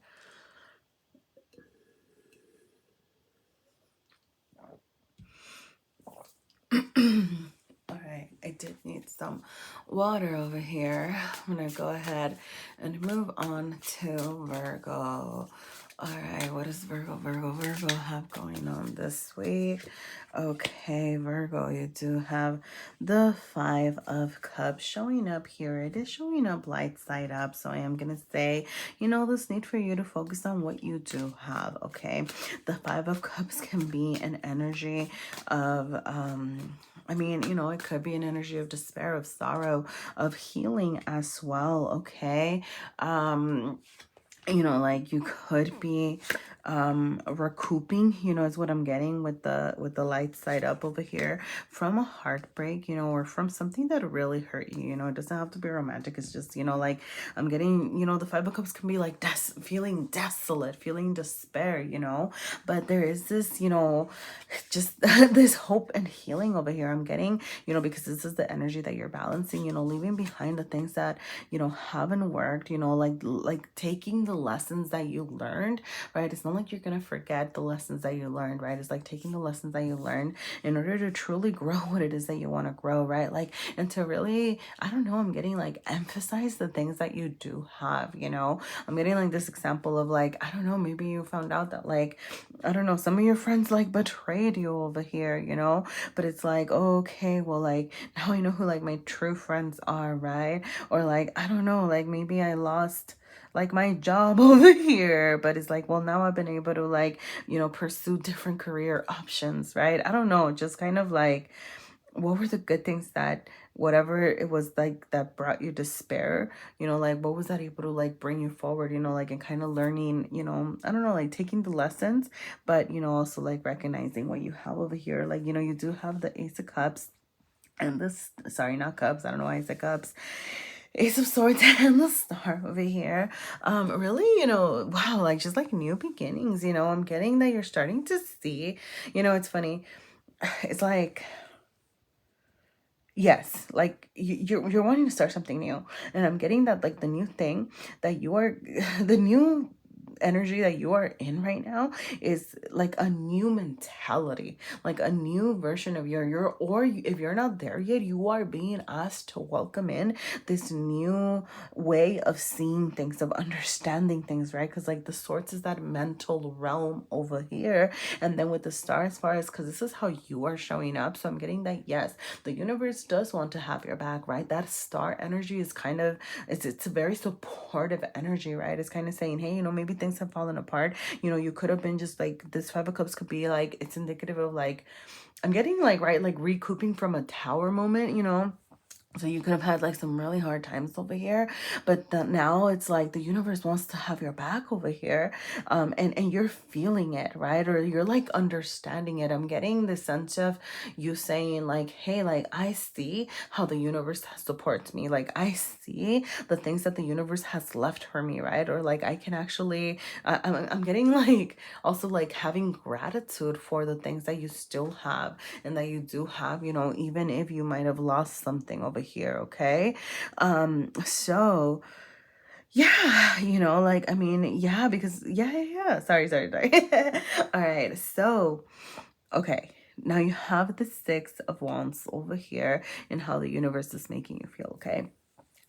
All right, I did need some water over here. I'm gonna go ahead and move on to Virgo. All right, what does Virgo have going on this week? Okay, Virgo, you do have the Five of Cups showing up here. It is showing up light side up, so I am gonna say, you know, this need for you to focus on what you do have, okay? The Five of Cups can be an energy of I mean, you know, it could be an energy of despair, of sorrow, of healing as well, okay? You know, like you could be recouping, you know, is what I'm getting with the light side up over here, from a heartbreak, you know, or from something that really hurt you. You know, it doesn't have to be romantic. It's just, you know, like I'm getting, you know, the Five of Cups can be like feeling desolate, feeling despair, you know, but there is this, you know, just this hope and healing over here I'm getting, you know, because this is the energy that you're balancing, you know, leaving behind the things that, you know, haven't worked, you know, like taking the lessons that you learned, right? It's not like you're gonna forget the lessons that you learned, right? It's like taking the lessons that you learned in order to truly grow what it is that you want to grow, right? Like, and to really, I don't know, I'm getting like emphasize the things that you do have, you know. I'm getting like this example of like, I don't know, maybe you found out that like, I don't know, some of your friends like betrayed you over here, you know, but it's like, oh, okay, well, like now I know who like my true friends are, right? Or like, I don't know, like maybe I lost like my job over here, but it's like, well, now I've been able to like, you know, pursue different career options, right? I don't know, just kind of like, what were the good things that whatever it was like that brought you despair, you know, like what was that able to like bring you forward, you know, like, and kind of learning, you know, I don't know, like taking the lessons, but you know, also like recognizing what you have over here. Like, you know, you do have the Ace of Cups and this, sorry, not cups, I don't know why I said cups. Ace of Swords and the Star over here. Really, wow, like just like new beginnings, I'm getting that you're starting to see, it's funny. It's like, yes, like you're wanting to start something new, and I'm getting that like the new thing that you are, the new energy that you are in right now is like a new mentality, like a new version of if you're not there yet, you are being asked to welcome in this new way of seeing things, of understanding things, right? Because like the Swords is that mental realm over here, and then with the Star, as far as, because this is how you are showing up, so I'm getting that yes, the universe does want to have your back, right? That Star energy is kind of, it's a very supportive energy, right? It's kind of saying, hey, maybe things have fallen apart. You could have been just like, this Five of Cups could be like, it's indicative of like, I'm getting like, right, like recouping from a tower moment, so you could have had like some really hard times over here, but now it's like the universe wants to have your back over here, and you're feeling it, right? Or you're like understanding it. I'm getting the sense of you saying like, hey, like I see how the universe supports me. Like I see the things that the universe has left for me, right? Or like I can actually, I'm getting like also like having gratitude for the things that you still have and that you do have, even if you might have lost something over here, okay? So yeah, like I mean, yeah, because yeah. Sorry. All right, so okay. Now you have the Six of Wands over here and how the universe is making you feel, okay?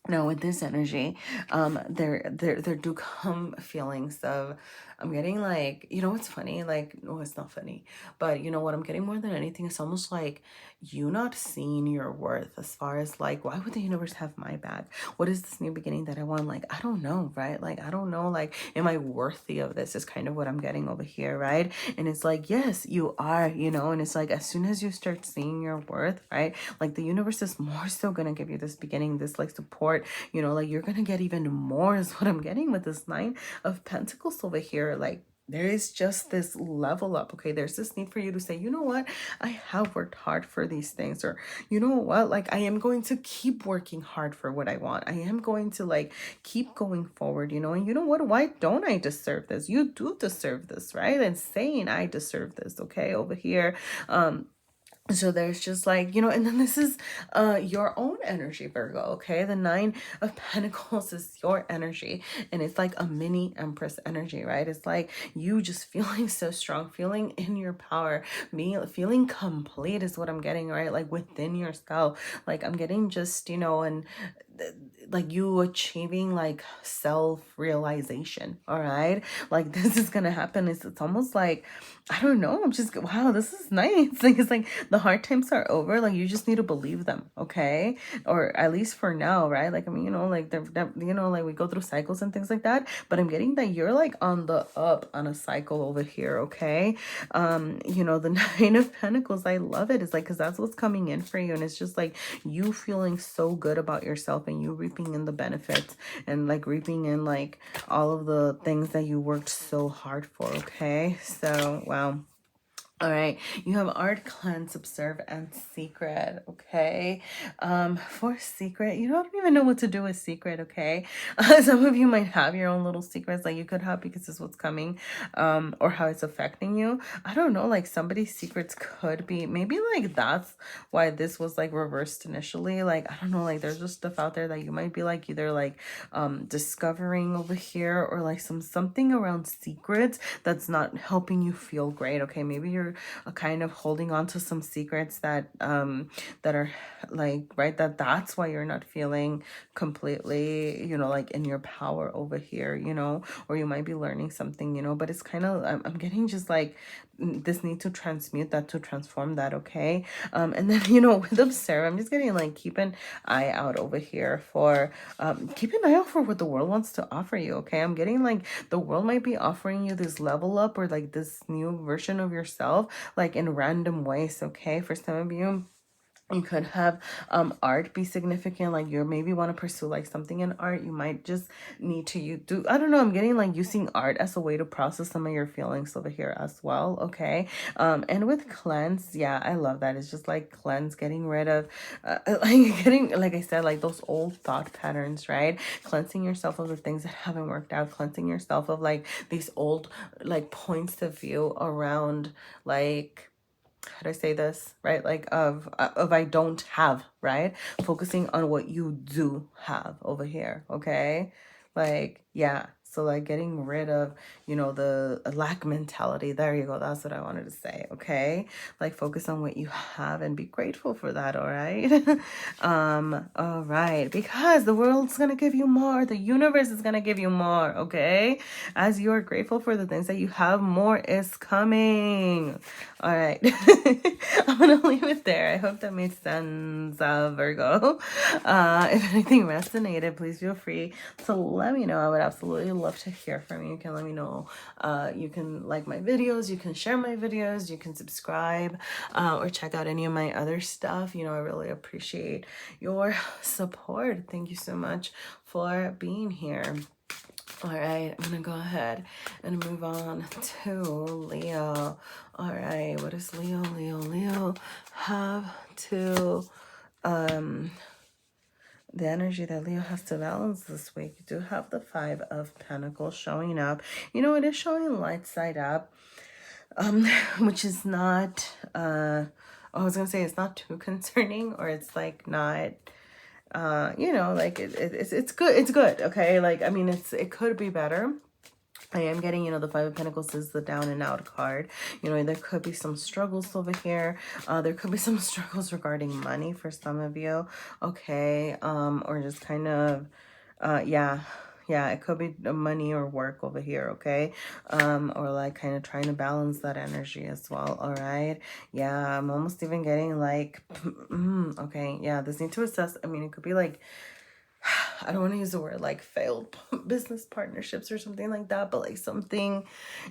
Now with this energy, there do come feelings of, I'm getting like, what's funny, like, no, it's not funny, but what I'm getting more than anything is almost like you not seeing your worth, as far as like, why would the universe have my back? What is this new beginning that I want? Like, I don't know, right? Like, I don't know, like, am I worthy of this, is kind of what I'm getting over here, right? And it's like, yes, you are, and it's like, as soon as you start seeing your worth, right, like the universe is more so gonna give you this beginning, this like support, like you're gonna get even more, is what I'm getting with this Nine of Pentacles over here. Like there is just this level up, okay? There's this need for you to say, you know what, I have worked hard for these things, or you know what, like I am going to keep working hard for what I want. I am going to like keep going forward, and you know what, why don't I deserve this? You do deserve this, right? And saying I deserve this, okay, over here. So there's just like, and then this is your own energy, Virgo, okay? The Nine of Pentacles is your energy, and it's like a mini Empress energy, right? It's like you just feeling so strong, feeling in your power, feeling complete is what I'm getting, right? Like within yourself. Like I'm getting just, and like you achieving like self-realization, all right? Like this is gonna happen. It's almost like, I don't know, I'm just, wow, this is nice. Like it's like the hard times are over. Like you just need to believe them, okay? Or at least for now, right? Like I mean, like like we go through cycles and things like that, but I'm getting that you're like on the up on a cycle over here, okay? The Nine of Pentacles, I love it. It's like, because that's what's coming in for you, and it's just like you feeling so good about yourself, and you reaping in the benefits, and like reaping in like all of the things that you worked so hard for, okay? So wow. All right, you have Art, Cleanse, Observe, and Secret, okay? For Secret, I don't even know what to do with Secret, okay? Some of you might have your own little secrets, like you could have, because this is what's coming, or how it's affecting you. I don't know, like somebody's secrets could be, maybe like that's why this was like reversed initially. Like, I don't know, like there's just stuff out there that you might be like either like discovering over here, or like something around secrets that's not helping you feel great, okay? Maybe you're kind of holding on to some secrets that that are like, right, that's why you're not feeling completely, like in your power over here, or you might be learning something, but it's kind of, I'm getting just like this need to transmute that, to transform that, okay? And then with Observe, I'm just getting like, keep an eye out over here for keep an eye out for what the world wants to offer you, okay? I'm getting like the world might be offering you this level up, or like this new version of yourself, like in random ways, okay? For some of you, You could have art be significant, like you maybe want to pursue like something in art. You might just need to I don't know, I'm getting like using art as a way to process some of your feelings over here as well. Okay. And with cleanse, yeah, I love that. It's just like cleanse, getting rid of like getting, like I said, like those old thought patterns, right? Cleansing yourself of the things that haven't worked out, cleansing yourself of like these old like points of view around like, how do I say this, right? Like of I don't have, right? Focusing on what you do have over here, okay? Like, yeah. So like getting rid of, you know, the lack mentality. There you go. That's what I wanted to say, okay? Like focus on what you have and be grateful for that, all right? All right. Because the world's going to give you more. The universe is going to give you more, okay? As you are grateful for the things that you have, more is coming. All right. I'm going to leave it there. I hope that made sense, Virgo. If anything resonated, please feel free to let me know. I would absolutely love to hear from you. You can let me know. You can like my videos. You can share my videos. You can subscribe or check out any of my other stuff. You know, I really appreciate your support. Thank you so much for being here. All right, I'm gonna go ahead and move on to Leo. All right, what does Leo have to, the energy that Leo has to balance this week? You do have the Five of Pentacles showing up. You know, it is showing light side up, which is not, I was gonna say it's not too concerning, or it's like not, you know, like it's good. It's good. Okay. Like, I mean, it could be better. I am getting, you know, the Five of Pentacles is the down and out card. You know, there could be some struggles over here. There could be some struggles regarding money for some of you. Okay. Or just kind of, yeah. Yeah, it could be money or work over here, okay? Or like kind of trying to balance that energy as well, all right? Yeah, I'm almost even getting like, okay, yeah, this need to assess. I mean, it could be like, I don't want to use the word like failed business partnerships or something like that, but like something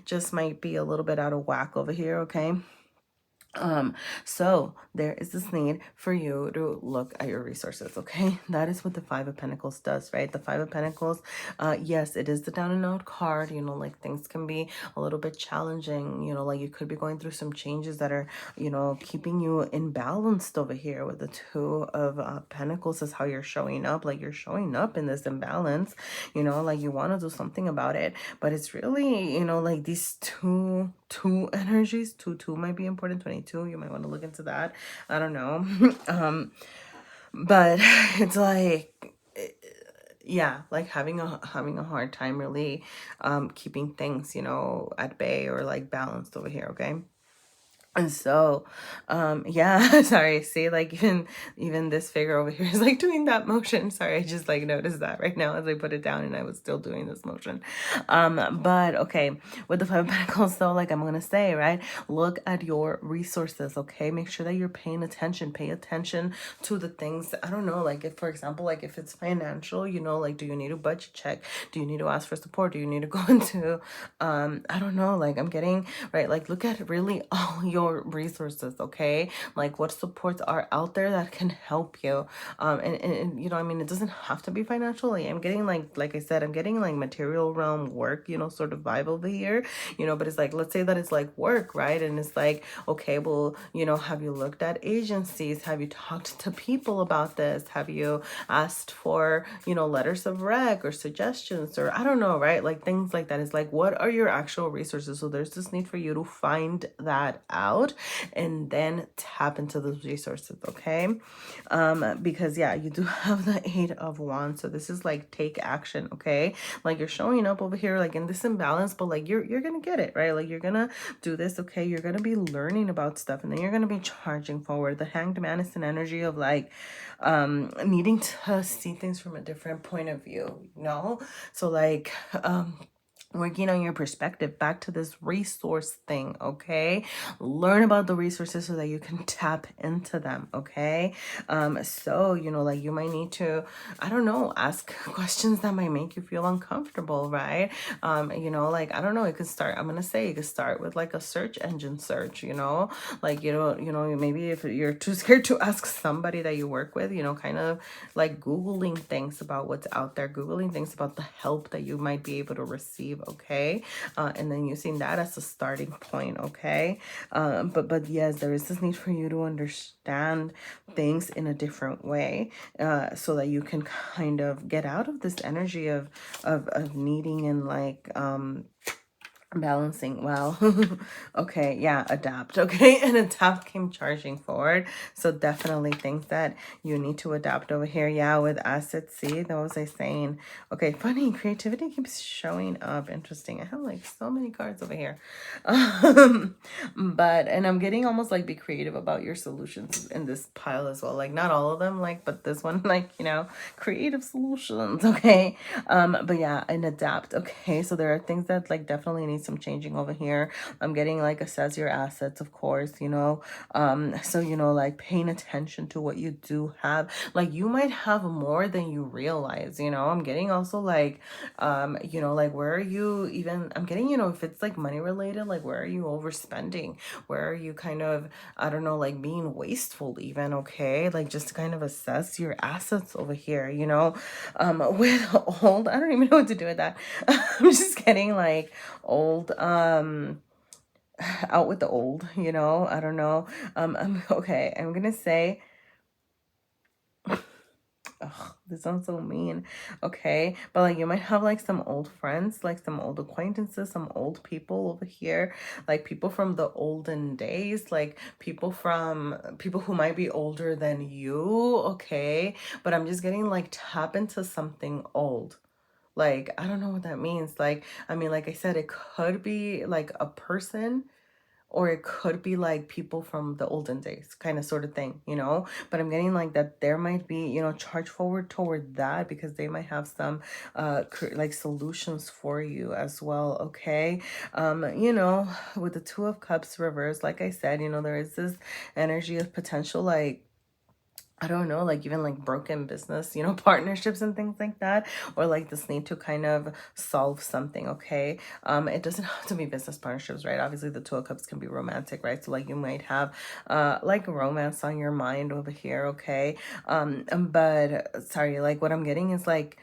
just might be a little bit out of whack over here, okay? So there is this need for you to look at your resources, okay? That is what the Five of Pentacles does, right? The Five of Pentacles, yes, it is the down and out card. You know, like things can be a little bit challenging. You know, like you could be going through some changes that are, you know, keeping you imbalanced over here. With the Two of Pentacles is how you're showing up. Like you're showing up in this imbalance, you know, like you want to do something about it, but it's really, you know, like these two energies. Two might be important. 22, you might want to look into that. I don't know. But it's like, yeah, like having a hard time really keeping things, you know, at bay or like balanced over here, okay? And so, yeah, sorry, see, like even this figure over here is like doing that motion. Sorry, I just like noticed that right now as I put it down and I was still doing this motion. But okay, with the Five of Pentacles though, like I'm gonna say, right, look at your resources, okay? Make sure that you're paying attention. Pay attention to the things, I don't know, like if, for example, like if it's financial, you know, like do you need a budget check? Do you need to ask for support? Do you need to go into, I don't know, like I'm getting, right, like look at really all your resources, okay? Like what supports are out there that can help you. And you know, I mean, it doesn't have to be financially. I'm getting like I said, I'm getting like material realm work, you know, sort of vibe over here, you know, but it's like, let's say that it's like work, right? And it's like, okay, well, you know, have you looked at agencies? Have you talked to people about this? Have you asked for, you know, letters of rec or suggestions, or I don't know, right? Like things like that. Is like, what are your actual resources? So there's this need for you to find that out and then tap into those resources, okay? Because yeah, you do have the Eight of Wands, so this is like take action, okay? Like you're showing up over here like in this imbalance, but like you're gonna get it, right? Like you're gonna do this, okay? You're gonna be learning about stuff and then you're gonna be charging forward. The Hanged Man is an energy of like needing to see things from a different point of view, you know? So like working on your perspective, back to this resource thing, okay? Learn about the resources so that you can tap into them, okay? So, you know, like you might need to, I don't know, ask questions that might make you feel uncomfortable, right? You know, like, I don't know, it could start, I'm gonna say, it could start with like a search engine search, you know? Like, you know, maybe if you're too scared to ask somebody that you work with, you know, kind of like Googling things about what's out there, Googling things about the help that you might be able to receive, okay? And then using that as a starting point, okay? But yes, there is this need for you to understand things in a different way, so that you can kind of get out of this energy of needing and like balancing. Well, okay, yeah, adapt, okay? And adapt came charging forward, so definitely think that you need to adapt over here. Yeah, with assets, see, that was I saying. Okay, funny, creativity keeps showing up. Interesting. I have like so many cards over here. But and I'm getting almost like be creative about your solutions in this pile as well, like not all of them, like, but this one, like, you know, creative solutions, okay? But yeah, and adapt, okay? So there are things that like definitely need some changing over here. I'm getting like assess your assets, of course, you know. So, you know, like paying attention to what you do have. Like you might have more than you realize, you know. I'm getting also like, you know, like where are you even, I'm getting, you know, if it's like money related, like where are you overspending? Where are you kind of, I don't know, like being wasteful even, okay? Like just to kind of assess your assets over here, you know. With old, I don't even know what to do with that. I'm just getting like old, out with the old, you know. I don't know. Okay, I'm gonna say, ugh, this sounds so mean. Okay, but like you might have like some old friends, like some old acquaintances, some old people over here, like people from the olden days, like people who might be older than you, okay? But I'm just getting like tap into something old. Like, I don't know what that means. Like, I mean, like I said, it could be like a person, or it could be like people from the olden days, kind of sort of thing, you know. But I'm getting like that there might be, you know, charge forward toward that, because they might have some like solutions for you as well, okay? You know, with the Two of Cups reversed, like I said, you know, there is this energy of potential, like, I don't know, like even like broken business, you know, partnerships and things like that, or like this need to kind of solve something, okay? It doesn't have to be business partnerships, right? Obviously the Two of Cups can be romantic, right? So like you might have like romance on your mind over here, okay? But sorry, like what I'm getting is like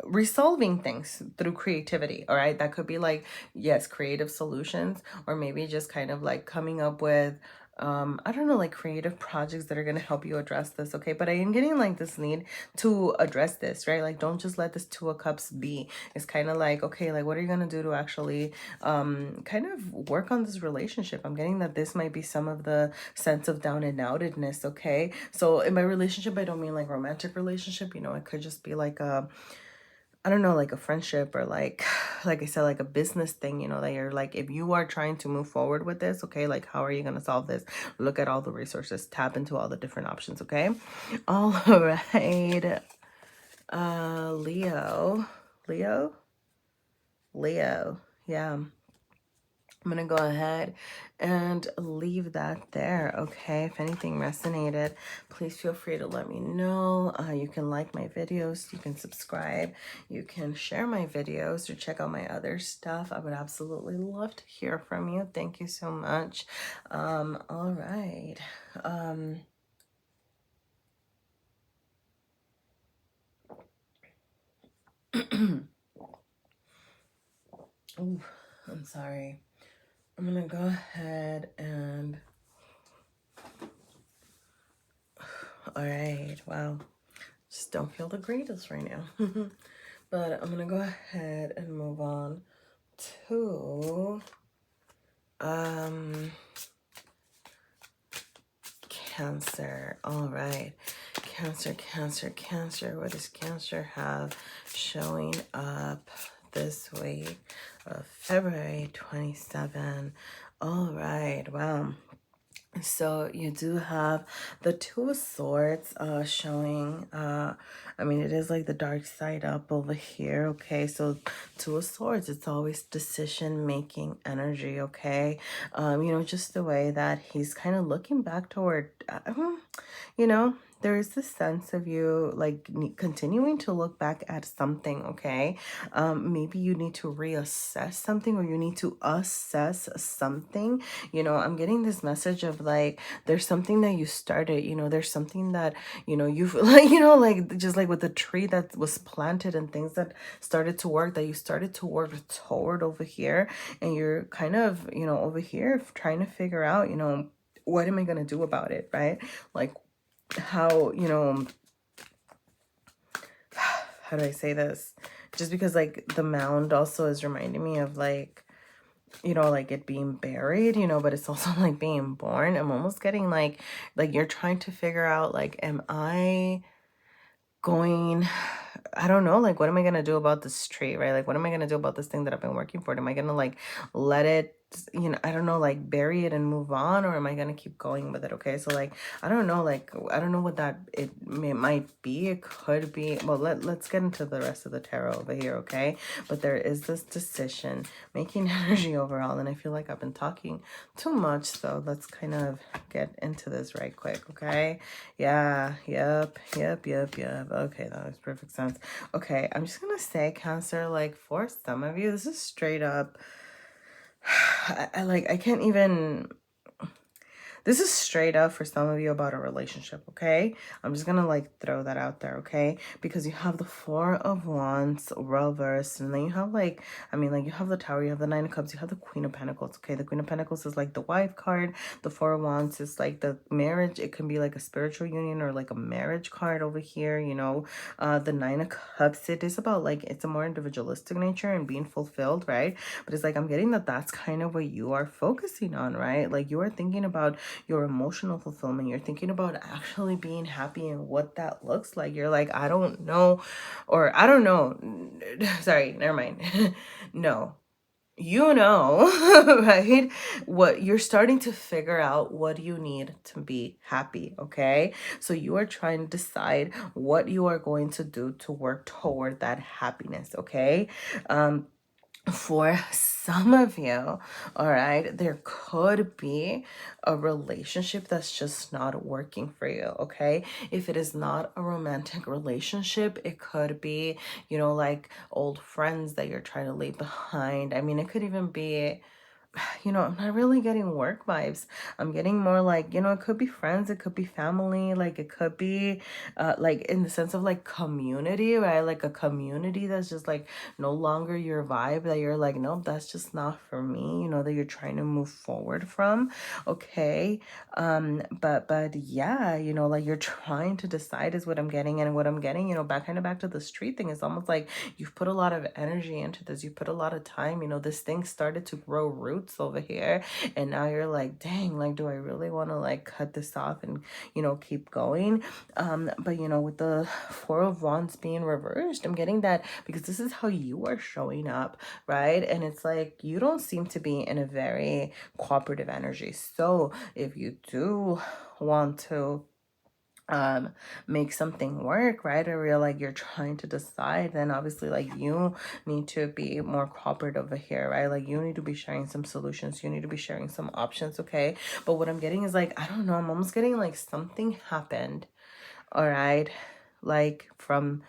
resolving things through creativity, all right? That could be like, yes, creative solutions, or maybe just kind of like coming up with I don't know, like creative projects that are going to help you address this, okay? But I am getting like this need to address this, right? Like don't just let this Two of Cups be. It's kind of like, okay, like what are you going to do to actually kind of work on this relationship? I'm getting that this might be some of the sense of down and outedness, okay? So in my relationship, I don't mean like romantic relationship, you know, it could just be like a, I don't know, like a friendship, or like like I said, like a business thing, you know, that you're like, if you are trying to move forward with this, okay, like how are you going to solve this? Look at all the resources, tap into all the different options, okay? All right. Leo. Leo? Leo. Yeah. I'm going to go ahead and leave that there, okay? If anything resonated, please feel free to let me know. You can like my videos, you can subscribe, you can share my videos, or check out my other stuff. I would absolutely love to hear from you. Thank you so much. All right. Ooh, I'm sorry. I'm going to go ahead and... All right, wow. Just don't feel the greatest right now. But I'm going to go ahead and move on to Cancer. All right. Cancer, Cancer, Cancer. What does Cancer have showing up this week of February 27? All right. Wow. So you do have the Two of Swords showing, I mean, it is like the dark side up over here, okay? So Two of Swords, it's always decision-making energy, okay? You know, just the way that he's kind of looking back toward, you know, there is this sense of you like continuing to look back at something, okay? Maybe you need to reassess something, or you need to assess something. You know, I'm getting this message of like, there's something that you started, you know, there's something that, you know, you've like, you know, like just like with the tree that was planted and things that started to work, that you started to work toward over here. And you're kind of, you know, over here trying to figure out, you know, what am I going to do about it, right? Like, how, you know, how do I say this? Just because like the mound also is reminding me of like, you know, like it being buried, you know, but it's also like being born. I'm almost getting like you're trying to figure out like, am I going, I don't know, like what am I gonna do about this tree, right? Like what am I gonna do about this thing that I've been working for? Am I gonna like let it, you know, I don't know, like bury it and move on, or am I gonna keep going with it? Okay, so like I don't know, like I don't know what that it might be. It could be, well, let's get into the rest of the tarot over here, okay? But there is this decision making energy overall, and I feel like I've been talking too much, so let's kind of get into this right quick, okay? Yeah, yep. Okay, that makes perfect sense. Okay, I'm just gonna say, Cancer, like for some of you, this is straight up, I can't even, this is straight up for some of you about a relationship, okay? I'm just gonna like throw that out there, okay? Because you have the Four of Wands reversed, and then you have like, I mean, like you have the Tower, you have the Nine of Cups, you have the Queen of Pentacles, okay? The Queen of Pentacles is like the wife card. The Four of Wands is like the marriage. It can be like a spiritual union or like a marriage card over here, you know? The Nine of Cups, it is about like, it's a more individualistic nature and being fulfilled, right? But it's like, I'm getting that that's kind of what you are focusing on, right? Like you are thinking about your emotional fulfillment. You're thinking about actually being happy and what that looks like. You're like, I don't know, or I don't know. Sorry, never mind. No, you know, right? What you're starting to figure out, what you need to be happy, okay? So you are trying to decide what you are going to do to work toward that happiness, okay? For some of you, all right, there could be a relationship that's just not working for you, okay? If it is not a romantic relationship, it could be, you know, like old friends that you're trying to leave behind. I mean, it could even be, you know, I'm not really getting work vibes. I'm getting more like, you know, it could be friends, it could be family, like it could be like in the sense of like community, right? Like a community that's just like no longer your vibe, that you're like, nope, that's just not for me, you know, that you're trying to move forward from, okay? But yeah, you know, like you're trying to decide is what I'm getting. And what I'm getting, you know, back to the street thing, is almost like you've put a lot of energy into this, you put a lot of time, you know, this thing started to grow roots over here, and now you're like, dang, like do I really want to like cut this off and, you know, keep going? But you know, with the Four of Wands being reversed, I'm getting that because this is how you are showing up, right? And it's like you don't seem to be in a very cooperative energy. So if you do want to make something work, right, or you're like you're trying to decide, then obviously like you need to be more cooperative over here, right? Like you need to be sharing some solutions, you need to be sharing some options, okay? But what I'm getting is like, I don't know, I'm almost getting like something happened, all right, like from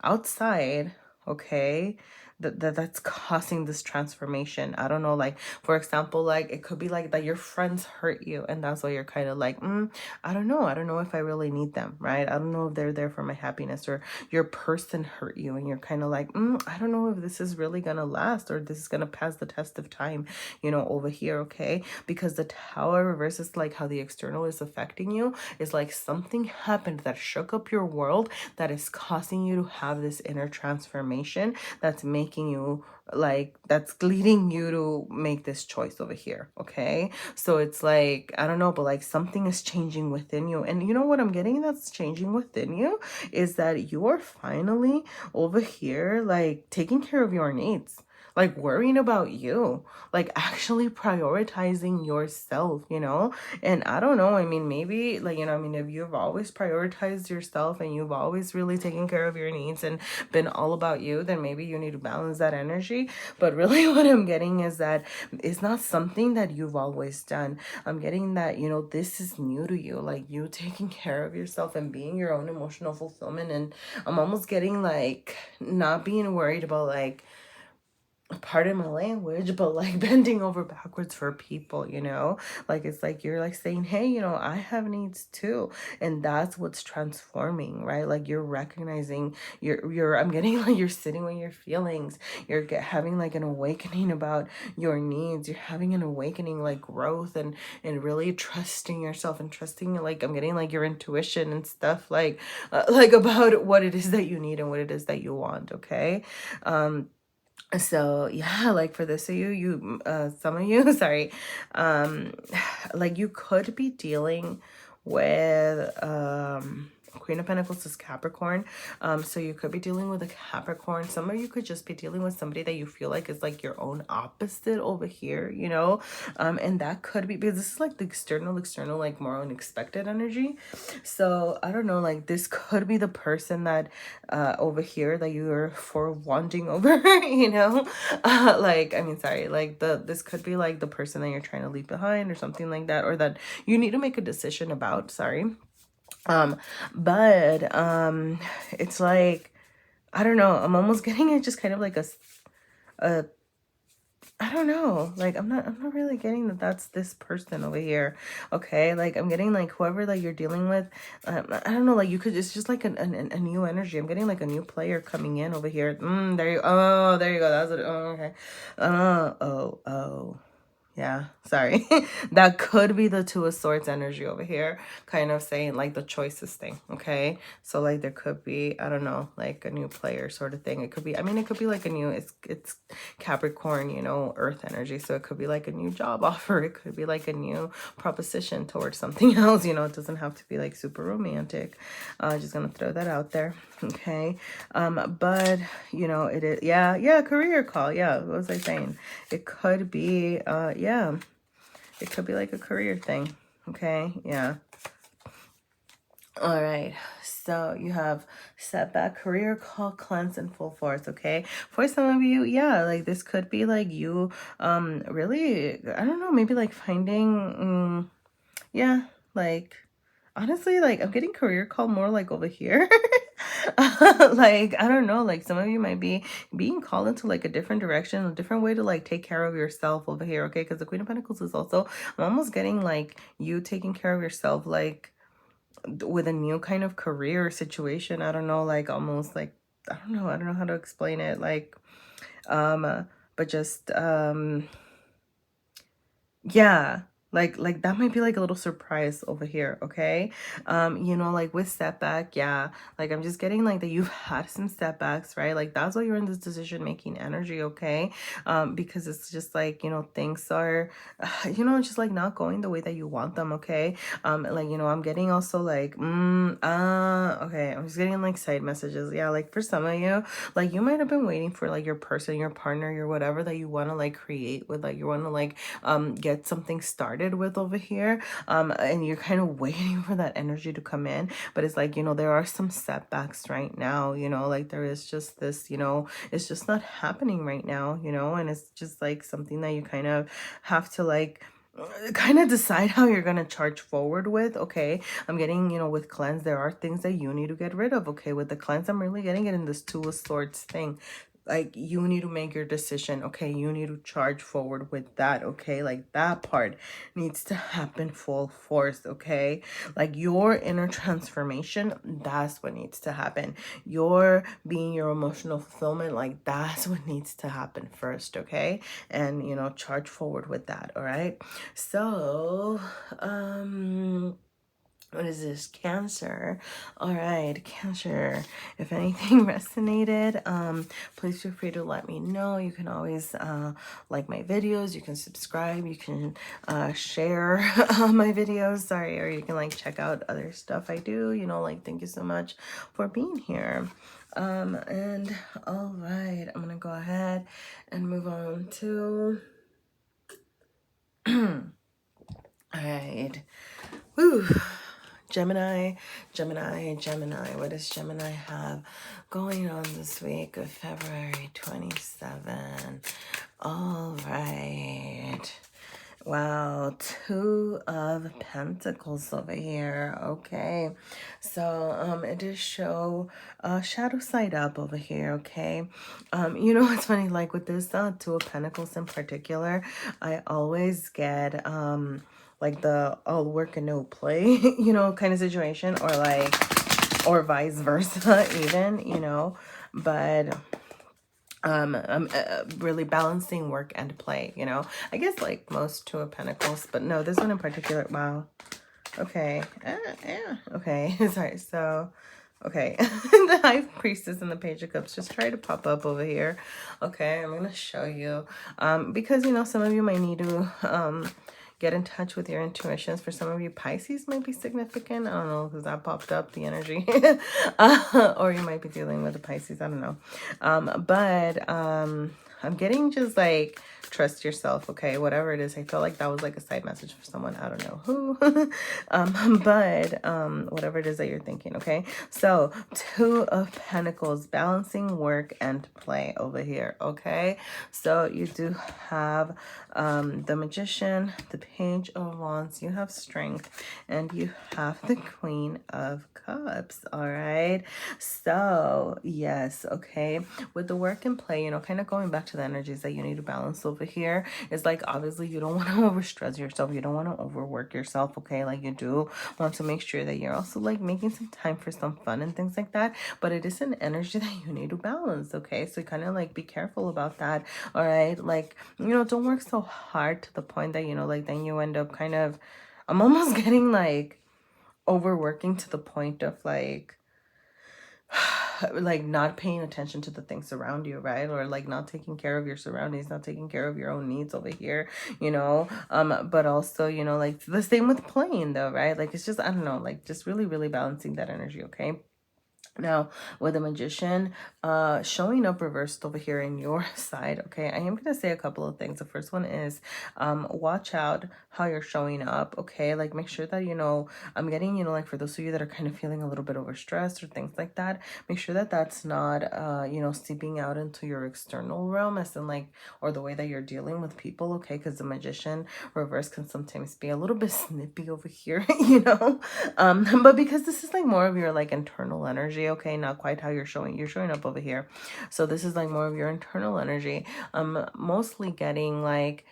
outside, okay, that's causing this transformation. I don't know, like for example, like it could be like that your friends hurt you, and that's why you're kind of like, I don't know if I really need them, right? I don't know if they're there for my happiness. Or your person hurt you and you're kind of like, I don't know if this is really gonna last, or this is gonna pass the test of time, you know, over here, okay? Because the Tower reverse is like how the external is affecting you, is like something happened that shook up your world, that is causing you to have this inner transformation, that's making you like, that's leading you to make this choice over here, okay? So it's like, I don't know, but like something is changing within you. And you know what I'm getting that's changing within you is that you are finally over here like taking care of your needs. like worrying about you, like actually prioritizing yourself, you know. And I don't know, I mean, maybe like, you know, I mean, if you've always prioritized yourself and you've always really taken care of your needs and been all about you, then maybe you need to balance that energy. But really what I'm getting is that it's not something that you've always done. I'm getting that, you know, this is new to you, like you taking care of yourself and being your own emotional fulfillment. And I'm almost getting like not being worried about like, pardon my language, but like bending over backwards for people, you know. Like it's like you're like saying, hey, you know, I have needs too. And that's what's transforming, right? Like you're recognizing, you're I'm getting like you're sitting with your feelings, having like an awakening about your needs, you're having an awakening like growth, and really trusting yourself and trusting, like I'm getting like your intuition and stuff, like about what it is that you need and what it is that you want. Okay. So yeah, like for this of you, some of you, sorry, um, like you could be dealing with, Queen of Pentacles is Capricorn. So you could be dealing with a Capricorn. Some of you could just be dealing with somebody that you feel like is like your own opposite over here, you know? And that could be, because this is like the external, like more unexpected energy. So I don't know, like this could be the person that over here that you're for wanting over, you know. Like I mean, sorry, like this could be like the person that you're trying to leave behind or something like that, or that you need to make a decision about, sorry. But it's like, I don't know, I'm almost getting it just kind of like a I don't know, like I'm not really getting that that's this person over here. Okay, like I'm getting like whoever that you're dealing with, I don't know, like you could, it's just like a new energy. I'm getting like a new player coming in over here. There you, oh, there you go, that's it. Oh, okay. Oh, yeah, sorry. That could be the Two of Swords energy over here, kind of saying like the choices thing, okay? So like there could be, I don't know, like a new player sort of thing. It could be, I mean, it could be like a new, it's Capricorn, you know, earth energy. So it could be like a new job offer. It could be like a new proposition towards something else, you know. It doesn't have to be like super romantic. Just gonna throw that out there, okay? But you know, it is, yeah, career call. Yeah, what was I saying? It could be, yeah, it could be like a career thing. Okay, yeah. All right, so you have setback, career call, cleanse, and full force. Okay, for some of you, yeah, like this could be like you really, I don't know, maybe like finding yeah, like honestly, like I'm getting career call more like over here. Like I don't know, like some of you might be being called into like a different direction, a different way to like take care of yourself over here. Okay, because the Queen of Pentacles is also, I'm almost getting like you taking care of yourself, like with a new kind of career situation. I don't know, like almost like, I don't know how to explain it, like but just yeah, like that might be like a little surprise over here. Okay, you know, like with setback, yeah, like I'm just getting like that you've had some setbacks, right? Like that's why you're in this decision making energy. Okay, because it's just like, you know, things are you know, just like not going the way that you want them. Okay, like, you know, I'm getting also like okay, I'm just getting like side messages. Yeah, like for some of you, like you might have been waiting for like your person, your partner, your whatever that you want to like create with, like you want to like get something started with over here, and you're kind of waiting for that energy to come in. But it's like, you know, there are some setbacks right now, you know, like there is just this, you know, it's just not happening right now, you know. And it's just like something that you kind of have to like kind of decide how you're going to charge forward with. Okay, I'm getting, you know, with cleanse, there are things that you need to get rid of. Okay, with the cleanse, I'm really getting it in this Two of Swords thing. Like you need to make your decision. Okay, you need to charge forward with that. Okay, like that part needs to happen full force. Okay, like your inner transformation, that's what needs to happen. Your being your emotional fulfillment, like that's what needs to happen first. Okay, and you know, charge forward with that. All right, so what is this? Cancer. All right, Cancer, if anything resonated, please feel free to let me know. You can always like my videos, you can subscribe, you can share my videos, sorry, or you can like check out other stuff I do, you know, like thank you so much for being here. And all right, I'm gonna go ahead and move on to all right. Woo. Gemini, Gemini, Gemini. What does Gemini have going on this week of February 27? All right. Wow, Two of Pentacles over here. Okay, so it does show shadow side up over here. Okay, you know what's funny? Like with this Two of Pentacles in particular, I always get like the all work and no play, you know, kind of situation, or like, or vice versa, even, you know, but I'm really balancing work and play, you know, I guess like most Two of Pentacles, but no, this one in particular. Wow. Okay. Yeah. Okay. Sorry. So, okay. The High Priestess and the Page of Cups just try to pop up over here. Okay. I'm going to show you, because, you know, some of you might need to, get in touch with your intuitions. For some of you, Pisces might be significant. I don't know, because that popped up, the energy. Or you might be dealing with a Pisces. I don't know. I'm getting just like, trust yourself, okay? Whatever it is. I feel like that was like a side message for someone. I don't know who. Whatever it is that you're thinking, okay? So, Two of Pentacles, balancing work and play over here, okay? So, you do have the Magician, the Page of Wands, you have Strength, and you have the Queen of Cups, all right? So, yes, okay, with the work and play, you know, kind of going back to the energies that you need to balance over here, is like, obviously, you don't want to overstress yourself, you don't want to overwork yourself, okay? Like, you do want to make sure that you're also, like, making some time for some fun and things like that, but it is an energy that you need to balance, okay? So, kind of, like, be careful about that, all right? Like, you know, don't work so hard to the point that, you know, like, then you end up kind of, I'm almost getting, like, overworking to the point of, like not paying attention to the things around you, right? Or like not taking care of your surroundings, not taking care of your own needs over here, you know. But also, you know, like the same with playing though, right? Like it's just, I don't know, like just really, really balancing that energy, okay? Now, with the Magician showing up reversed over here in your side, okay, I am going to say a couple of things. The first one is watch out how you're showing up, okay? Like, make sure that, you know, I'm getting, you know, like for those of you that are kind of feeling a little bit overstressed or things like that, make sure that that's not, you know, seeping out into your external realm, as in like, or the way that you're dealing with people, okay? Because the Magician reverse can sometimes be a little bit snippy over here, you know? But because this is like more of your like internal energy, okay, not quite how you're showing up over here, so this is like more of your internal energy. Mostly getting like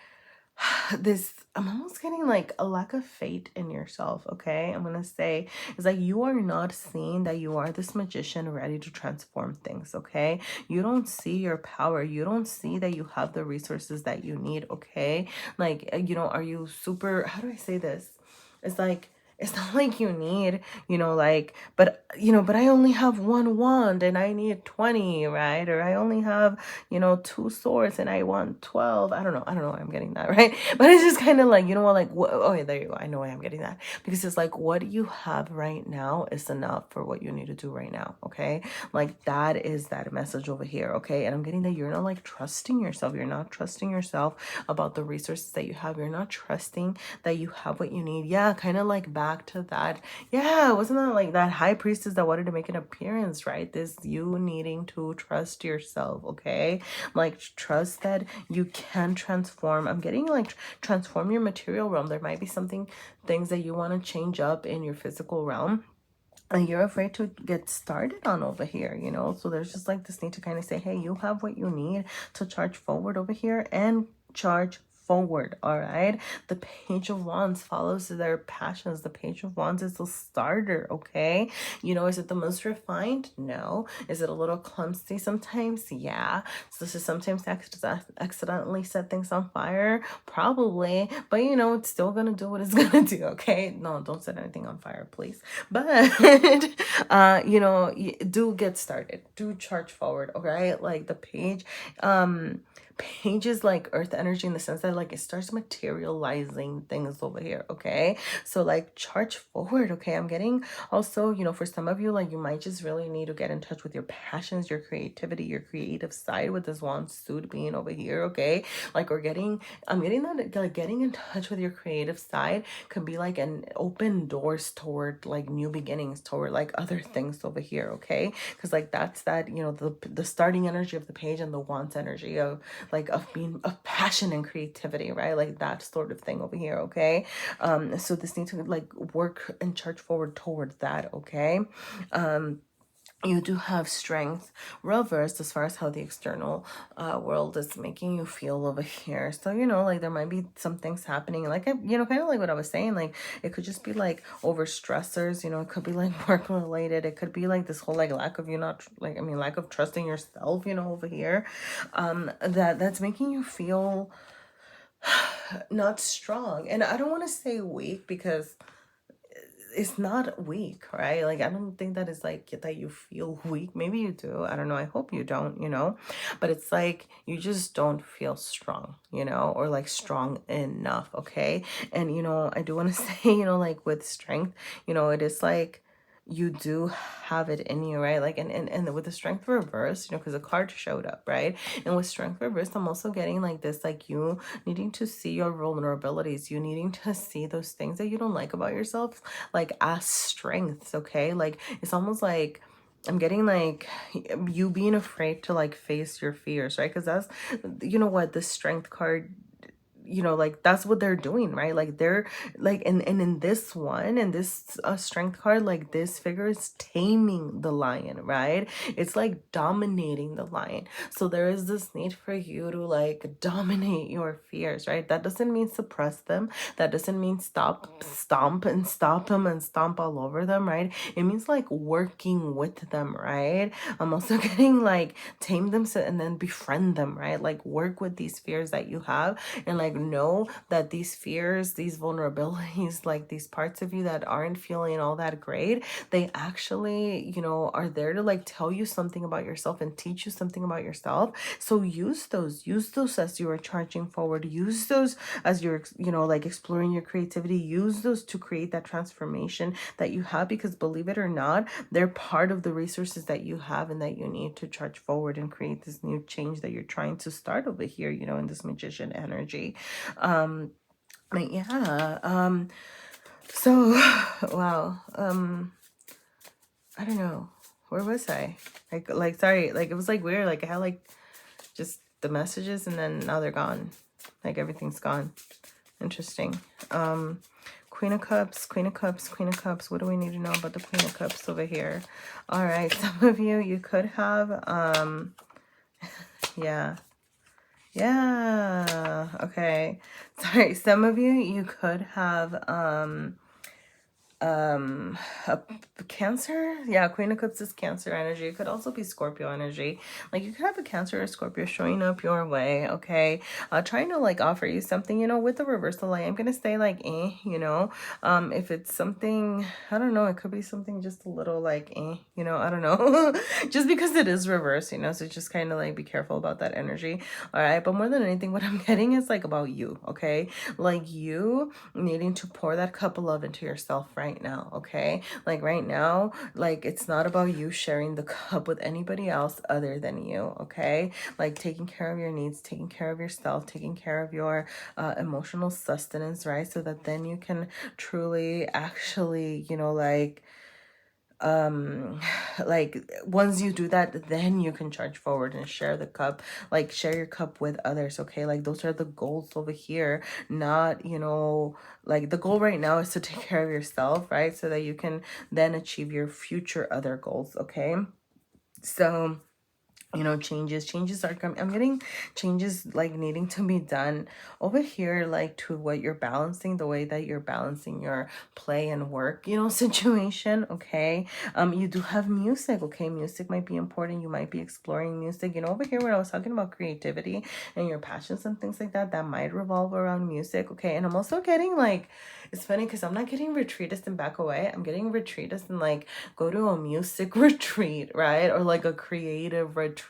this, I'm almost getting like a lack of faith in yourself, okay? I'm gonna say is like you are not seeing that you are this magician ready to transform things, okay? You don't see your power, you don't see that you have the resources that you need, okay? Like, you know, are you super, how do I say this? It's like, it's not like you need, you know, like, but, you know, but I only have one wand and I need 20, right? Or I only have, you know, 2 swords and I want 12. I don't know why I'm getting that, right? But it's just kind of like, you know what, like, oh, yeah, there you go. I know why I'm getting that. Because it's like, what you have right now is enough for what you need to do right now, okay? Like, that is that message over here, okay? And I'm getting that you're not, like, trusting yourself. You're not trusting yourself about the resources that you have. You're not trusting that you have what you need. Yeah, kind of like back to that. Yeah, wasn't that like that High Priestess that wanted to make an appearance, right? This you needing to trust yourself, okay? Like, trust that you can transform. I'm getting like transform your material realm. There might be things that you want to change up in your physical realm, and you're afraid to get started on over here, you know? So there's just like this need to kind of say, hey, you have what you need to charge forward over here and charge forward, all right? The Page of Wands follows their passions. The Page of Wands is a starter, okay? You know, is it the most refined? No. Is it a little clumsy sometimes? Yeah. So this is sometimes accidentally set things on fire? Probably. But, you know, it's still gonna do what it's gonna do, okay? No, don't set anything on fire, please. But, you know, do get started. Do charge forward, okay? Like the page is like earth energy in the sense that like it starts materializing things over here, okay? So like charge forward, okay? I'm getting also, you know, for some of you, like you might just really need to get in touch with your passions, your creativity, your creative side with this wand suit being over here, okay? Like I'm getting that like getting in touch with your creative side could be like an open doors toward like new beginnings, toward like other things over here, okay? Because like that's that, you know, the starting energy of the page and the wants energy of like of being of passion and creativity, right? Like that sort of thing over here, okay? So this needs to like work and charge forward towards that, okay? You do have strength reversed as far as how the external world is making you feel over here. So, you know, like there might be some things happening, like, you know, kind of like what I was saying, like it could just be like over stressors, you know, it could be like work related. It could be like this whole like lack of lack of trusting yourself, you know, over here, that's making you feel not strong. And I don't want to say weak because it's not weak, right? Like I don't think that is like that you feel weak. Maybe you do, I don't know, I hope you don't, you know, but it's like you just don't feel strong, you know, or like strong enough, okay? And you know, I do want to say, you know, like with strength, you know, it is like you do have it in you, right? Like and with the strength reverse, you know, because the card showed up, right? And with strength reverse, I'm also getting like this, like you needing to see your vulnerabilities, you needing to see those things that you don't like about yourself like as strengths, okay? Like it's almost like I'm getting like you being afraid to like face your fears, right? Because that's, you know what, the strength card, you know, like that's what they're doing, right? Like they're like and in this one and this strength card, like this figure is taming the lion, right? It's like dominating the lion. So there is this need for you to like dominate your fears, right? That doesn't mean suppress them. That doesn't mean stomp and stop them and stomp all over them, right? It means like working with them, right? I'm also getting like tame them and then befriend them, right? Like work with these fears that you have and like know that these fears, these vulnerabilities, like these parts of you that aren't feeling all that great, they actually, you know, are there to like tell you something about yourself and teach you something about yourself. So use those as you are charging forward, use those as you're, you know, like exploring your creativity, use those to create that transformation that you have, because believe it or not, they're part of the resources that you have and that you need to charge forward and create this new change that you're trying to start over here, you know, in this magician energy. But yeah, so wow, I don't know, where was I? Like sorry, like it was like weird, like I had like just the messages and then now they're gone, like everything's gone. Interesting. Queen of Cups, Queen of Cups, Queen of Cups. What do we need to know about the Queen of Cups over here? All right, some of you could have yeah, okay, sorry, some of you could have a Cancer. Yeah, Queen of Cups is Cancer energy. It could also be Scorpio energy. Like you could have a Cancer or Scorpio showing up your way, okay? Trying to like offer you something, you know, with the reversal. I am gonna say like you know, if it's something, I don't know, it could be something just a little like you know, I don't know. Just because it is reverse, you know, so just kind of like be careful about that energy. All right, but more than anything, what I'm getting is like about you, okay? Like you needing to pour that cup of love into yourself right now, okay? Like right now, like it's not about you sharing the cup with anybody else other than you, okay? Like taking care of your needs, taking care of yourself, taking care of your emotional sustenance, right? So that then you can truly actually, you know, like once you do that, then you can charge forward and share the cup, like share your cup with others, okay? Like those are the goals over here, not, you know, like the goal right now is to take care of yourself, right? So that you can then achieve your future other goals, okay? So you know, changes are coming. I'm getting changes like needing to be done over here, like to what you're balancing, the way that you're balancing your play and work, you know, situation, okay? You do have music, okay? Music might be important. You might be exploring music, you know, over here when I was talking about creativity and your passions and things like that, that might revolve around music, okay? And I'm also getting like, it's funny because I'm not getting retreatist and back away. I'm getting retreatist and like go to a music retreat, right? Or like a creative retreat,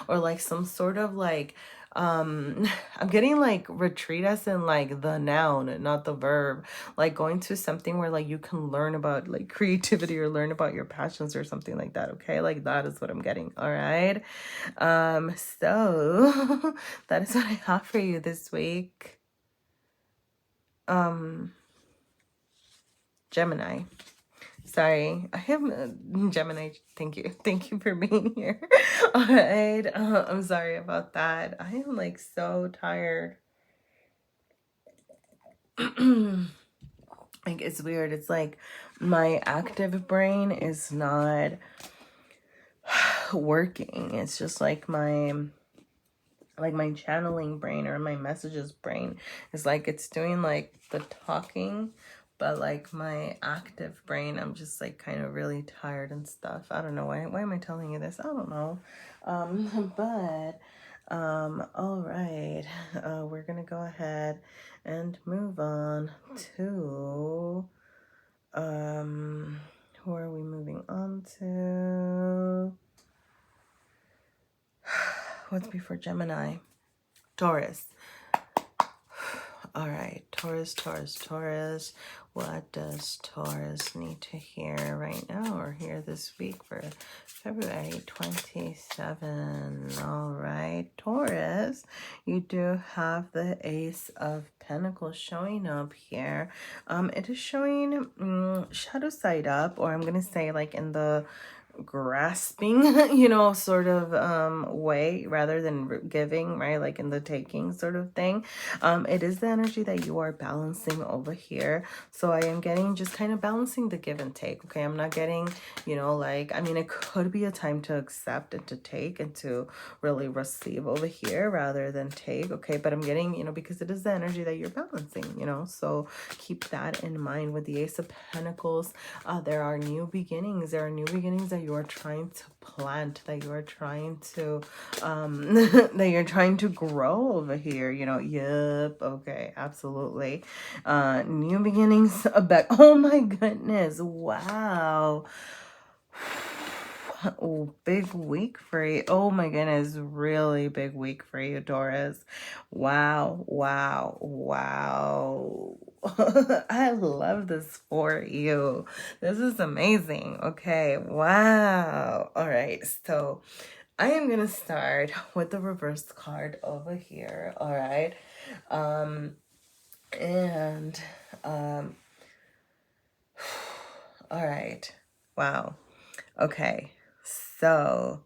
or like some sort of like I'm getting like retreat as in like the noun, not the verb. Like going to something where like you can learn about like creativity or learn about your passions or something like that. Okay, like that is what I'm getting. All right. So that is what I have for you this week. Gemini. Sorry, I am Gemini. Thank you. Thank you for being here. All right. I'm sorry about that. I am like so tired. Like it's weird. It's like my active brain is not working. It's just like my channeling brain or my messages brain is like it's doing like the talking, but like my active brain, I'm just like kind of really tired and stuff. I don't know why am I telling you this? I don't know. But all right, we're gonna go ahead and move on to who are we moving on to? What's before Gemini? Taurus. All right, Taurus, Taurus, Taurus. What does Taurus need to hear right now or hear this week for February 27? All right, Taurus, you do have the Ace of Pentacles showing up here. It is showing shadow side up, or I'm going to say like in the grasping, sort of way rather than giving, right? Like in the taking sort of thing. It is the energy that you are balancing over here. So I am getting just kind of balancing the give and take. Okay, I'm not getting, like, I mean, it could be a time to accept and to take and to really receive over here rather than take. Okay, but I'm getting, because it is the energy that you're balancing, so keep that in mind. With the Ace of Pentacles, there are new beginnings. There are new beginnings that you are trying to plant, that you are trying to that you're trying to grow over here, yep, okay, absolutely. New beginnings back. Oh my goodness, wow. Oh, big week for you. Oh my goodness, really big week for you, Taurus. Wow, wow, wow. I love this for you. This is amazing. Okay, wow. All right, so I am gonna start with the reverse card over here. All right, and all right, wow. Okay, so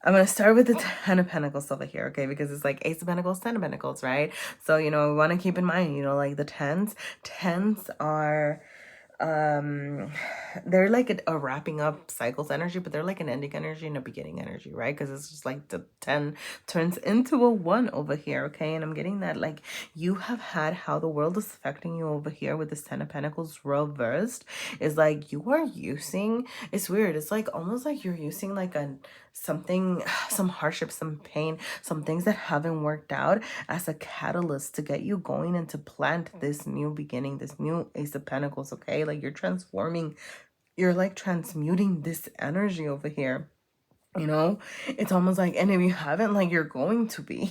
I'm going to start with the Ten of Pentacles over here, okay? Because it's like Ace of Pentacles, Ten of Pentacles, right? So, we want to keep in mind, like the tens. Tens are, they're like a wrapping up cycles energy, but they're like an ending energy and a beginning energy, right? Because it's just like the 10 turns into a 1 over here, okay? And I'm getting that like you have had how the world is affecting you over here with this Ten of Pentacles reversed is like you are using, it's weird, it's like almost like you're using like something, some hardship, some pain, some things that haven't worked out as a catalyst to get you going and to plant this new beginning, this new Ace of Pentacles, okay? Like you're transforming, you're like transmuting this energy over here. It's almost like, and if you haven't, like you're going to be,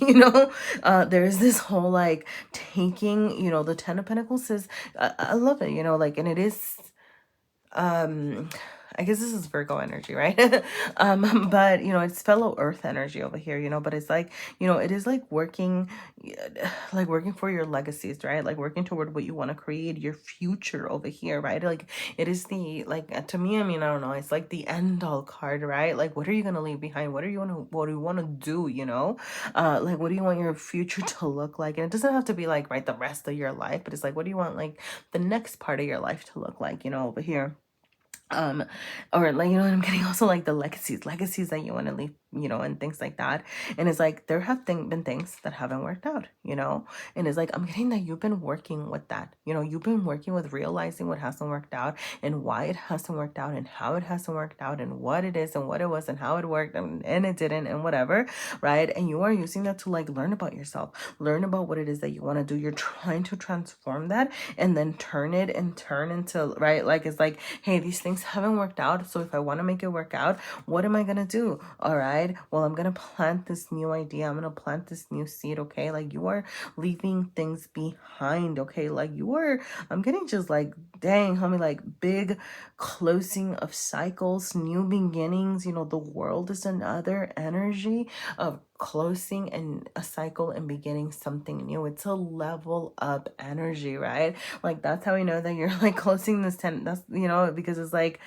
there's this whole like taking, the Ten of Pentacles is, I love it, like, and it is, I guess this is Virgo energy, right? But it's fellow earth energy over here, but it's like, it is like working for your legacies, right? Like working toward what you want to create, your future over here, right? Like it is the, like, to me, I mean, I don't know, it's like the end all card, right? Like what are you going to leave behind? What do you want to do, like what do you want your future to look like? And it doesn't have to be like, right, the rest of your life, but it's like, what do you want like the next part of your life to look like, over here? Or like, I'm getting also like the legacies that you want to leave, and things like that. And it's like there have been things that haven't worked out, and it's like I'm getting that you've been working with that, you've been working with realizing what hasn't worked out and why it hasn't worked out and how it hasn't worked out and what it is and what it was and how it worked and it didn't and whatever, right? And you are using that to like learn about yourself, learn about what it is that you want to do. You're trying to transform that and then turn into, right? Like it's like, hey, these things haven't worked out, so if I want to make it work out, what am I gonna do? All right, right? Well, I'm gonna plant this new idea, I'm gonna plant this new seed, okay? Like you are leaving things behind, okay? Like you are, I'm getting just like, dang, homie, like big closing of cycles, new beginnings. You know, the world is another energy of closing and a cycle and beginning something new. It's a level up energy, right? Like that's how we know that you're like closing this 10, that's, you know, because it's like,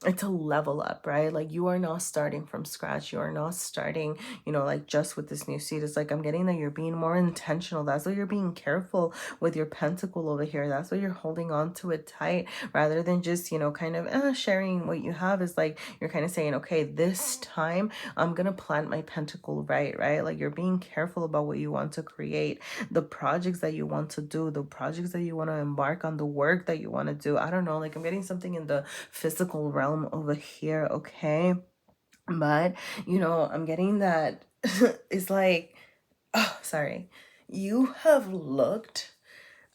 it's a level up, right? Like you are not starting from scratch. You are not starting, you know, like just with this new seed. It's like I'm getting that you're being more intentional. That's why you're being careful with your pentacle over here. That's why you're holding on to it tight rather than just, you know, kind of sharing what you have. Is like you're kind of saying, okay, this time I'm gonna plant my pentacle right? Like you're being careful about what you want to create, the projects that you want to do, the projects that you want to embark on, the work that you want to do. I don't know, like I'm getting something in the physical realm over here, okay? But, you know, I'm getting that it's like, oh, sorry. You have looked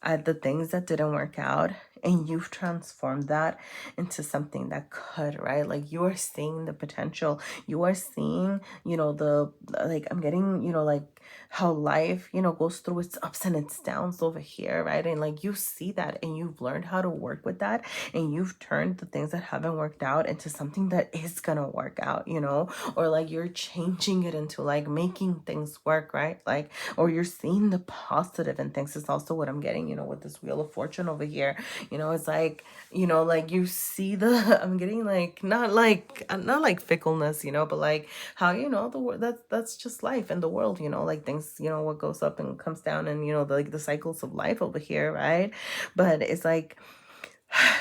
at the things that didn't work out and you've transformed that into something that could, right? Like you are seeing the potential, you are seeing, you know, the, like I'm getting, you know, like how life, you know, goes through its ups and its downs over here, right? And like you see that and you've learned how to work with that and you've turned the things that haven't worked out into something that is gonna work out, you know, or like you're changing it into like making things work, right? Like, or you're seeing the positive in things. Is also what I'm getting, you know, with this Wheel of Fortune over here. You know, it's like, you know, like you see the, I'm getting like, not like fickleness, you know, but like how, you know, the world, that's just life in the world, you know, like things, you know, what goes up and comes down and, you know, like the cycles of life over here, right? But it's like,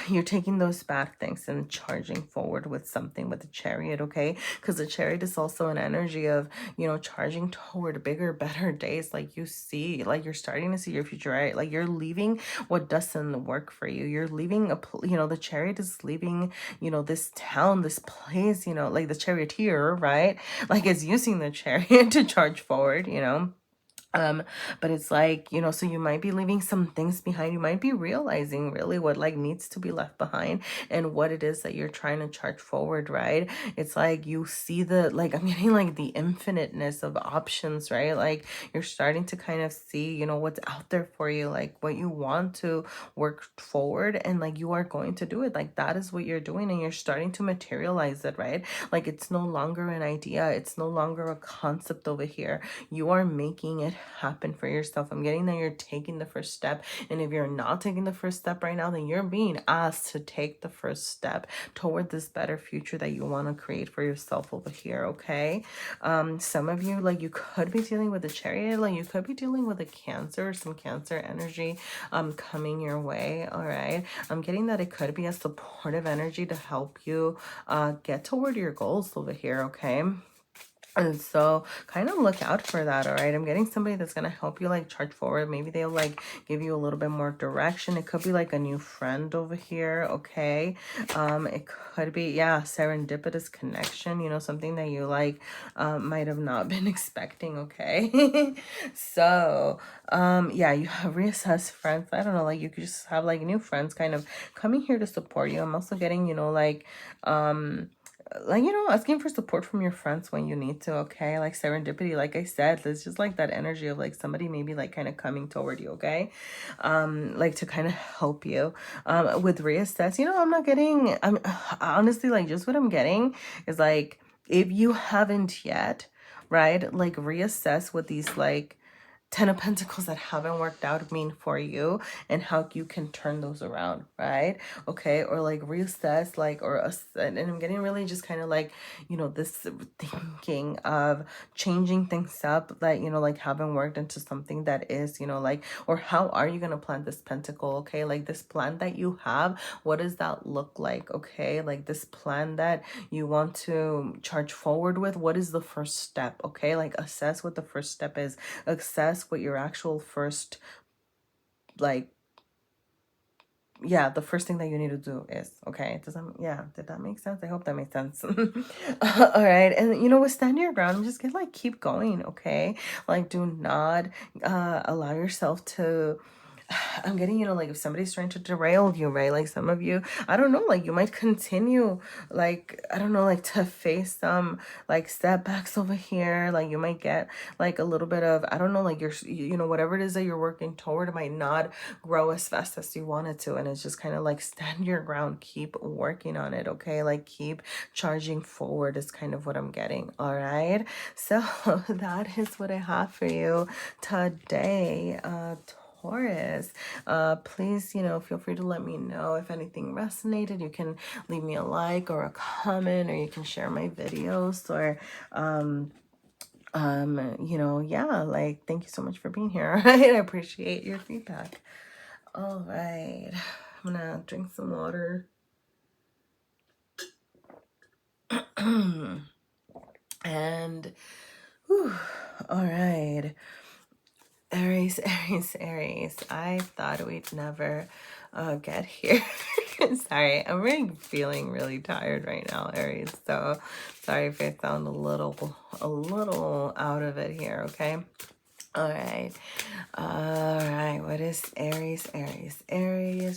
you're taking those bad things and charging forward with something with the Chariot, okay? Because the Chariot is also an energy of, you know, charging toward bigger, better days. Like you see, like you're starting to see your future, right? Like you're leaving what doesn't work for you. You're leaving you know, the Chariot is leaving, you know, this town, this place, you know, like the charioteer, right? Like it's using the Chariot to charge forward, you know. um but it's like, you know, so you might be leaving some things behind. You might be realizing really what like needs to be left behind and what it is that you're trying to charge forward, right? It's like you see the, like I'm getting like the infiniteness of options, right? Like you're starting to kind of see, you know, what's out there for you, like what you want to work forward, and like you are going to do it. Like that is what you're doing and you're starting to materialize it, right? Like it's no longer an idea, it's no longer a concept over here. You are making it happen for yourself. I'm getting that you're taking the first step. And if you're not taking the first step right now, then you're being asked to take the first step toward this better future that you want to create for yourself over here, okay? Some of you, like you could be dealing with a Chariot, like you could be dealing with a Cancer, some Cancer energy coming your way, all right? I'm getting that it could be a supportive energy to help you get toward your goals over here, okay? And so kind of look out for that, all right? I'm getting somebody that's going to help you like charge forward. Maybe they'll like give you a little bit more direction. It could be like a new friend over here, okay? It could be, yeah, serendipitous connection, you know, something that you like might have not been expecting, okay? So, yeah, you have reassessed friends. I don't know, like you could just have like new friends kind of coming here to support you. I'm also getting, you know, like, you know, asking for support from your friends when you need to, okay? Like serendipity, like I said, it's just like that energy of like somebody maybe like kind of coming toward you, okay? Like to kind of help you with reassess. You know, I'm not getting, I'm honestly, like just what I'm getting is like, if you haven't yet, right, like reassess what these like Ten of Pentacles that haven't worked out mean for you and how you can turn those around, right? Okay, or like reassess, like, and I'm getting really just kind of like, you know, this thinking of changing things up that, you know, like haven't worked into something that is, you know, like, or how are you going to plant this pentacle, okay? Like this plan that you have, what does that look like, okay? Like this plan that you want to charge forward with, what is the first step, okay? Like assess what the first step is, assess what your actual first, like, yeah, the first thing that you need to do is, okay? Yeah, did that make sense? I hope that makes sense. All right. And, you know, with stand your ground, just get like, keep going, okay? Like, do not allow yourself to I'm getting, like if somebody's trying to derail you, right? Like some of you, I don't know, like you might continue, like, I don't know, like to face some like setbacks over here. Like you might get like a little bit of, I don't know, like whatever it is that you're working toward, it might not grow as fast as you want it to. And it's just kind of like stand your ground, keep working on it, okay? Like keep charging forward is kind of what I'm getting, all right? So that is what I have for you today, Taurus. Please, feel free to let me know if anything resonated. You can leave me a like or a comment, or you can share my videos, or yeah, like thank you so much for being here. All right, I appreciate your feedback. All right, I'm gonna drink some water. And whew, all right, Aries, Aries, Aries. I thought we'd never get here. Sorry, I'm really feeling really tired right now, Aries. So sorry if I sound a little out of it here, okay? All right. All right. What is Aries? Aries.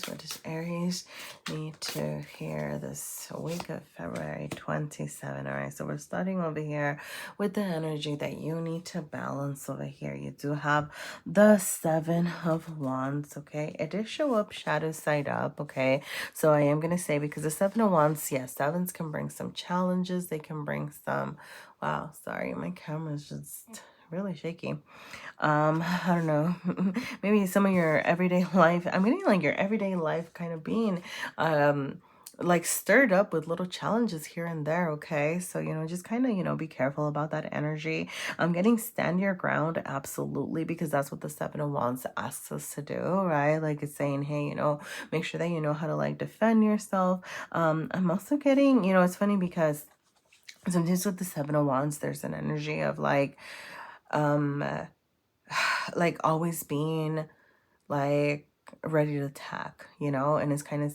What does Aries need to hear this week of February 27? All right. So we're starting over here with the energy that you need to balance over here. You do have the Seven of Wands. Okay. It does show up shadow side up. Okay. So I am going to say, because the Seven of Wands, yes, sevens can bring some challenges. They can bring some, wow, sorry, my camera's just really shaky. I don't know, maybe some of your everyday life, I'm getting like your everyday life kind of being like stirred up with little challenges here and there, okay? So, just kind of, be careful about that energy. I'm getting stand your ground, absolutely, because that's what the Seven of Wands asks us to do, right? Like it's saying, hey, make sure that you know how to like defend yourself. I'm also getting, it's funny because sometimes with the Seven of Wands, there's an energy of like always being like ready to attack, and it's kind of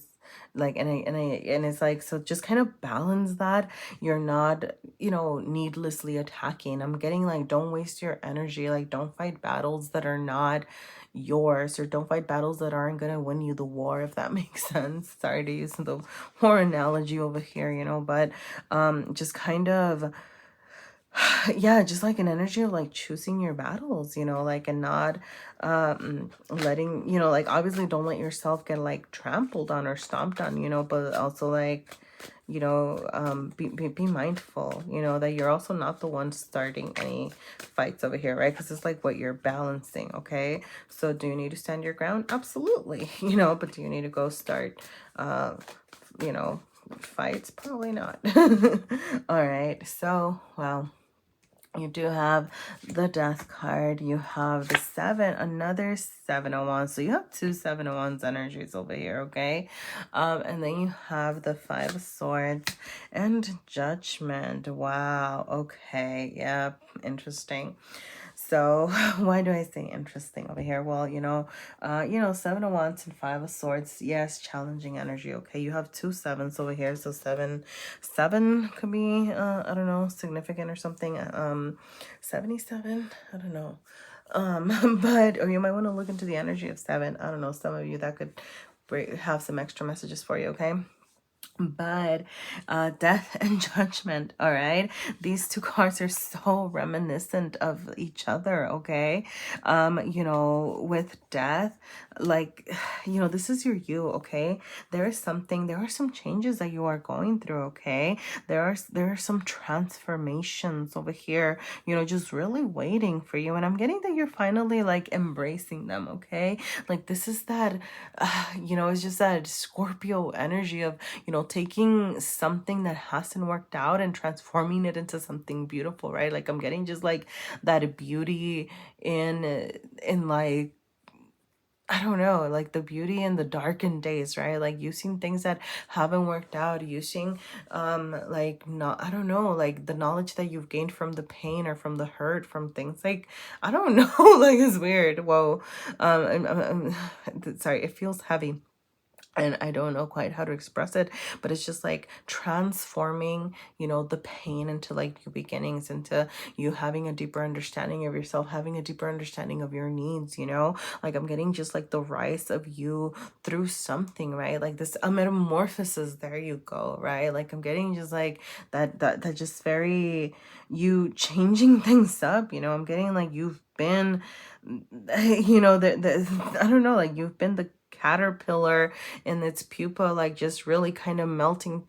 like, and it's like, so just kind of balance that. You're not, needlessly attacking. I'm getting like, don't waste your energy. Like, don't fight battles that are not yours, or don't fight battles that aren't gonna win you the war, if that makes sense. Sorry to use the war analogy over here, but just kind of yeah, just like an energy of like choosing your battles, like, and not letting, like obviously don't let yourself get like trampled on or stomped on, but also like, be mindful, that you're also not the one starting any fights over here, right? Because it's like what you're balancing, okay? So do you need to stand your ground? Absolutely, but do you need to go start fights? Probably not. All right, so well, you do have the Death card. You have the another Seven of Wands. So you have two Seven of Wands energies over here, okay? And then you have the Five of Swords and Judgment. Wow, okay, yep, interesting. So why do I say interesting over here? Well, Seven of Wands and Five of Swords. Yes, challenging energy. Okay, you have two sevens over here. So seven could be, I don't know, significant or something. 77. I don't know. But or you might want to look into the energy of seven. I don't know. Some of you that could have some extra messages for you. Okay. But death and judgment, all right, these two cards are so reminiscent of each other, okay? With death, like, this is your you, okay? There are some changes that you are going through, okay? There are some transformations over here, just really waiting for you, and I'm getting that you're finally like embracing them, okay? Like this is that it's just that Scorpio energy of, taking something that hasn't worked out and transforming it into something beautiful, right? Like I'm getting just like that beauty in like, I don't know, like the beauty in the darkened days, right? Like using things that haven't worked out, using like, not, I don't know, like the knowledge that you've gained from the pain or from the hurt, from things like, I don't know, like it's weird. Whoa. Sorry, it feels heavy. and I don't know quite how to express it, but it's just like transforming, you know, the pain into like new beginnings, into you having a deeper understanding of yourself, having a deeper understanding of your needs, you know, like I'm getting just like the rise of you through something, right? Like this, a metamorphosis, there you go, right? Like I'm getting just like that just very, you changing things up, you know, I'm getting like you've been, you know, I don't know, like you've been the caterpillar in its pupa, like just really kind of melting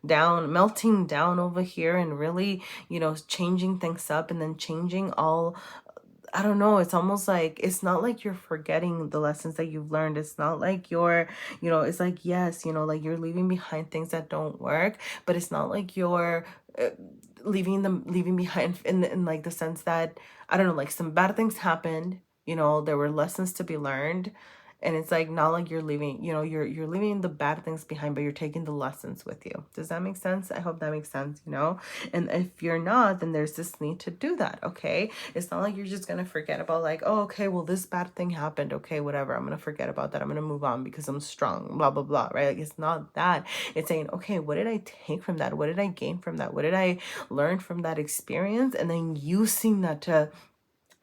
down over here, and really, you know, changing things up, and then changing all, I don't know, it's almost like, it's not like you're forgetting the lessons that you've learned. It's not like you're, you know, it's like, yes, you know, like you're leaving behind things that don't work, but it's not like you're uh, leaving behind in like the sense that, I don't know, like some bad things happened, you know, there were lessons to be learned, and it's like not like you're leaving, you know, you're leaving the bad things behind, but you're taking the lessons with you. Does that make sense? I hope that makes sense, you know. And if you're not, then there's this need to do that. Okay, it's not like you're just gonna forget about like, oh, okay, well, this bad thing happened, okay, whatever, I'm gonna forget about that, I'm gonna move on because I'm strong, blah blah blah, right? Like it's not that. It's saying, okay, what did I take from that? What did I gain from that? What did I learn from that experience? And then using that to,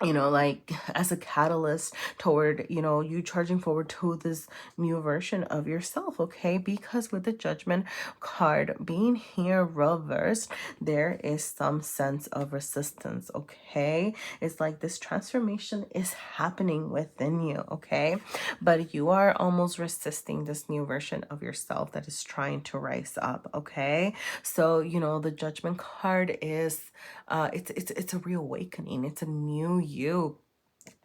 you know, like as a catalyst toward, you know, you charging forward to this new version of yourself. Okay, because with the Judgment card being here reversed, there is some sense of resistance. Okay, it's like this transformation is happening within you. Okay, but you are almost resisting this new version of yourself that is trying to rise up. Okay, so you know, the Judgment card is it's a reawakening, it's a new you,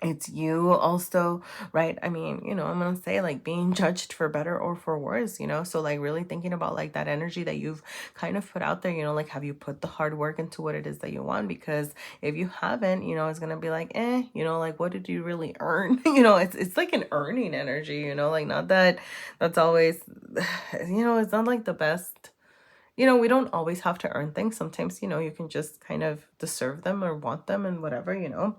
it's you also, right? I mean, you know, I'm gonna say like being judged for better or for worse, you know, so like really thinking about like that energy that you've kind of put out there, you know, like have you put the hard work into what it is that you want? Because if you haven't, you know, it's gonna be like, you know, like what did you really earn? You know, it's like an earning energy, you know, like not that that's always, you know, it's not like the best. You know, we don't always have to earn things. Sometimes, you know, you can just kind of deserve them or want them and whatever, you know.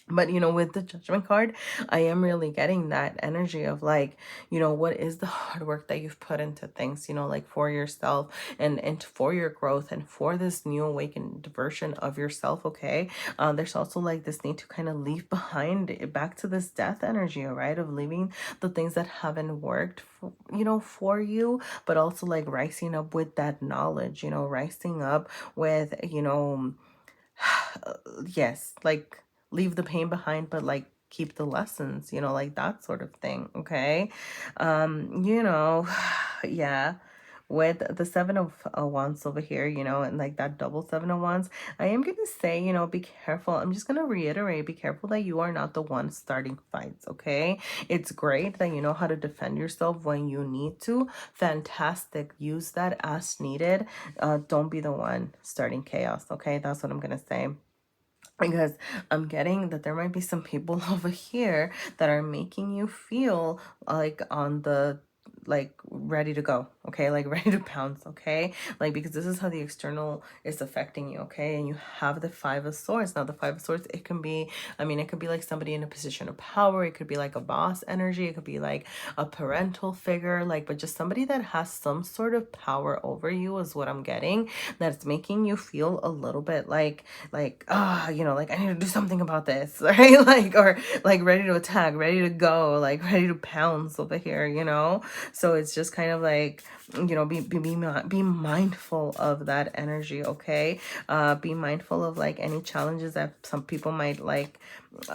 But, you know, with the Judgment card, I am really getting that energy of like, you know, what is the hard work that you've put into things, you know, like for yourself and for your growth and for this new awakened version of yourself. Okay. There's also like this need to kind of leave behind back to this death energy, right? Of leaving the things that haven't worked for, you know, for you, but also like rising up with that knowledge, you know, rising up with, you know, yes, like leave the pain behind, but like keep the lessons, you know, like that sort of thing. Okay. You know, yeah, with the Seven of Wands over here, you know, and like that double Seven of Wands, I am gonna say, you know, be careful. I'm just gonna reiterate, be careful that you are not the one starting fights. Okay, it's great that you know how to defend yourself when you need to. Fantastic, use that as needed. Don't be the one starting chaos. Okay, that's what I'm gonna say, because I'm getting that there might be some people over here that are making you feel like on the, like ready to go. Okay, like ready to pounce. Okay, like because this is how the external is affecting you. Okay, and you have the Five of Swords. Now the Five of Swords, it can be, I mean, it could be like somebody in a position of power, it could be like a boss energy, it could be like a parental figure, like, but just somebody that has some sort of power over you is what I'm getting, that's making you feel a little bit like you know, like I need to do something about this, right? Like, or like ready to attack, ready to go, like ready to pounce over here, you know. So it's just kind of like, you know, be mindful of that energy. Okay, be mindful of like any challenges that some people might like,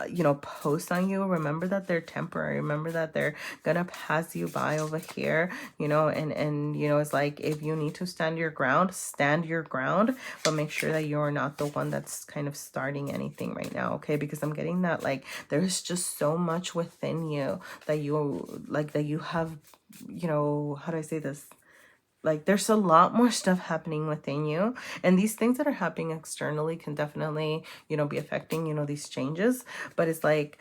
you know, post on you. Remember that they're temporary. Remember that they're gonna pass you by over here, you know. And you know, it's like if you need to stand your ground, stand your ground, but make sure that you're not the one that's kind of starting anything right now. Okay, because I'm getting that like there's just so much within you that you like, that you have, you know, how do I say this, like there's a lot more stuff happening within you, and these things that are happening externally can definitely, you know, be affecting, you know, these changes. But it's like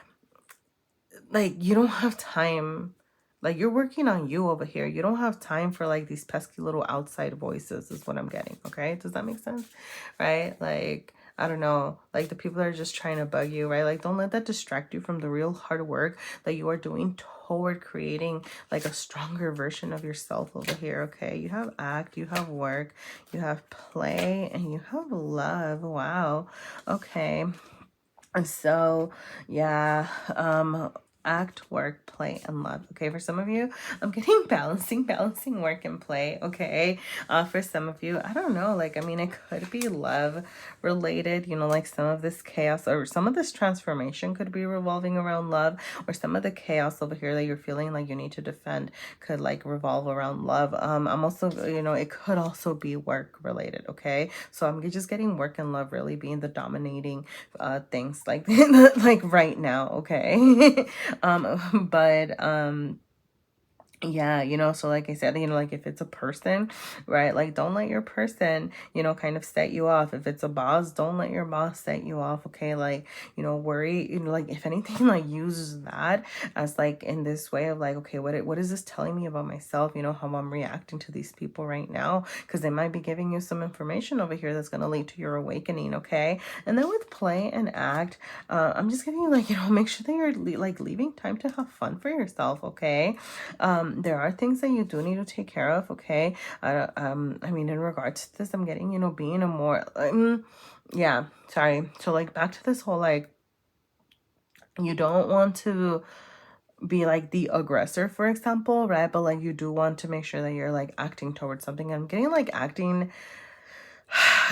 you don't have time, like you're working on you over here. You don't have time for like these pesky little outside voices is what I'm getting. Okay, does that make sense? Right? Like I don't know, like the people that are just trying to bug you, right? Like, don't let that distract you from the real hard work that you are doing toward creating like a stronger version of yourself over here. Okay, you have act, you have work, you have play, and you have love. Wow. Okay, so yeah, act, work, play, and love. Okay, for some of you, I'm getting balancing work and play. Okay, for some of you, I don't know, like, I mean, it could be love related, you know, like some of this chaos or some of this transformation could be revolving around love, or some of the chaos over here that you're feeling like you need to defend could like revolve around love. I'm also, you know, it could also be work related. Okay, so I'm just getting work and love really being the dominating things like like right now. Okay. But yeah, you know, so like I said, you know, like if it's a person, right, like don't let your person, you know, kind of set you off. If it's a boss, don't let your boss set you off. Okay, like, you know, worry, you know, like if anything, like use that as like in this way of like, okay, what is this telling me about myself, you know, how I'm reacting to these people right now, because they might be giving you some information over here that's going to lead to your awakening. Okay, and then with play and act, I'm just getting like, you know, make sure that you're like leaving time to have fun for yourself. Okay, there are things that you do need to take care of. Okay, I mean, in regards to this, I'm getting, you know, being a more yeah, sorry, so like back to this whole like, you don't want to be like the aggressor, for example, right? But like you do want to make sure that you're like acting towards something. I'm getting like acting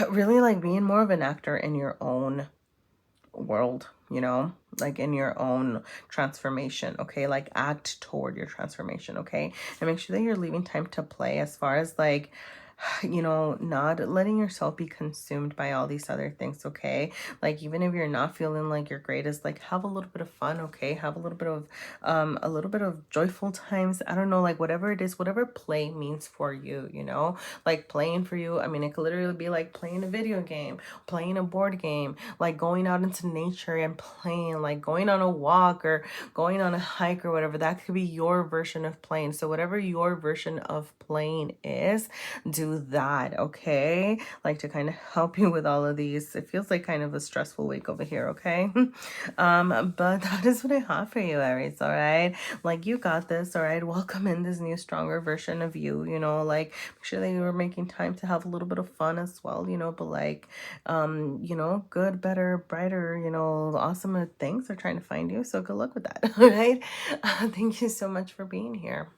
really like being more of an actor in your own world, you know, like in your own transformation. Okay, like act toward your transformation. Okay, and make sure that you're leaving time to play, as far as like, you know, not letting yourself be consumed by all these other things. Okay, like even if you're not feeling like your greatest, like have a little bit of fun. Okay, have a little bit of joyful times. I don't know, like whatever it is, whatever play means for you, you know, like playing for you, I mean, it could literally be like playing a video game, playing a board game, like going out into nature and playing, like going on a walk or going on a hike or whatever. That could be your version of playing. So whatever your version of playing is, do that. Okay, like to kind of help you with all of these. It feels like kind of a stressful week over here. Okay, but that is what I have for you, Aries. All right, like you got this. All right, welcome in this new stronger version of you. You know, like make sure that you are making time to have a little bit of fun as well, you know, but like you know, good, better, brighter, you know, awesomer things are trying to find you. So good luck with that. All right, thank you so much for being here.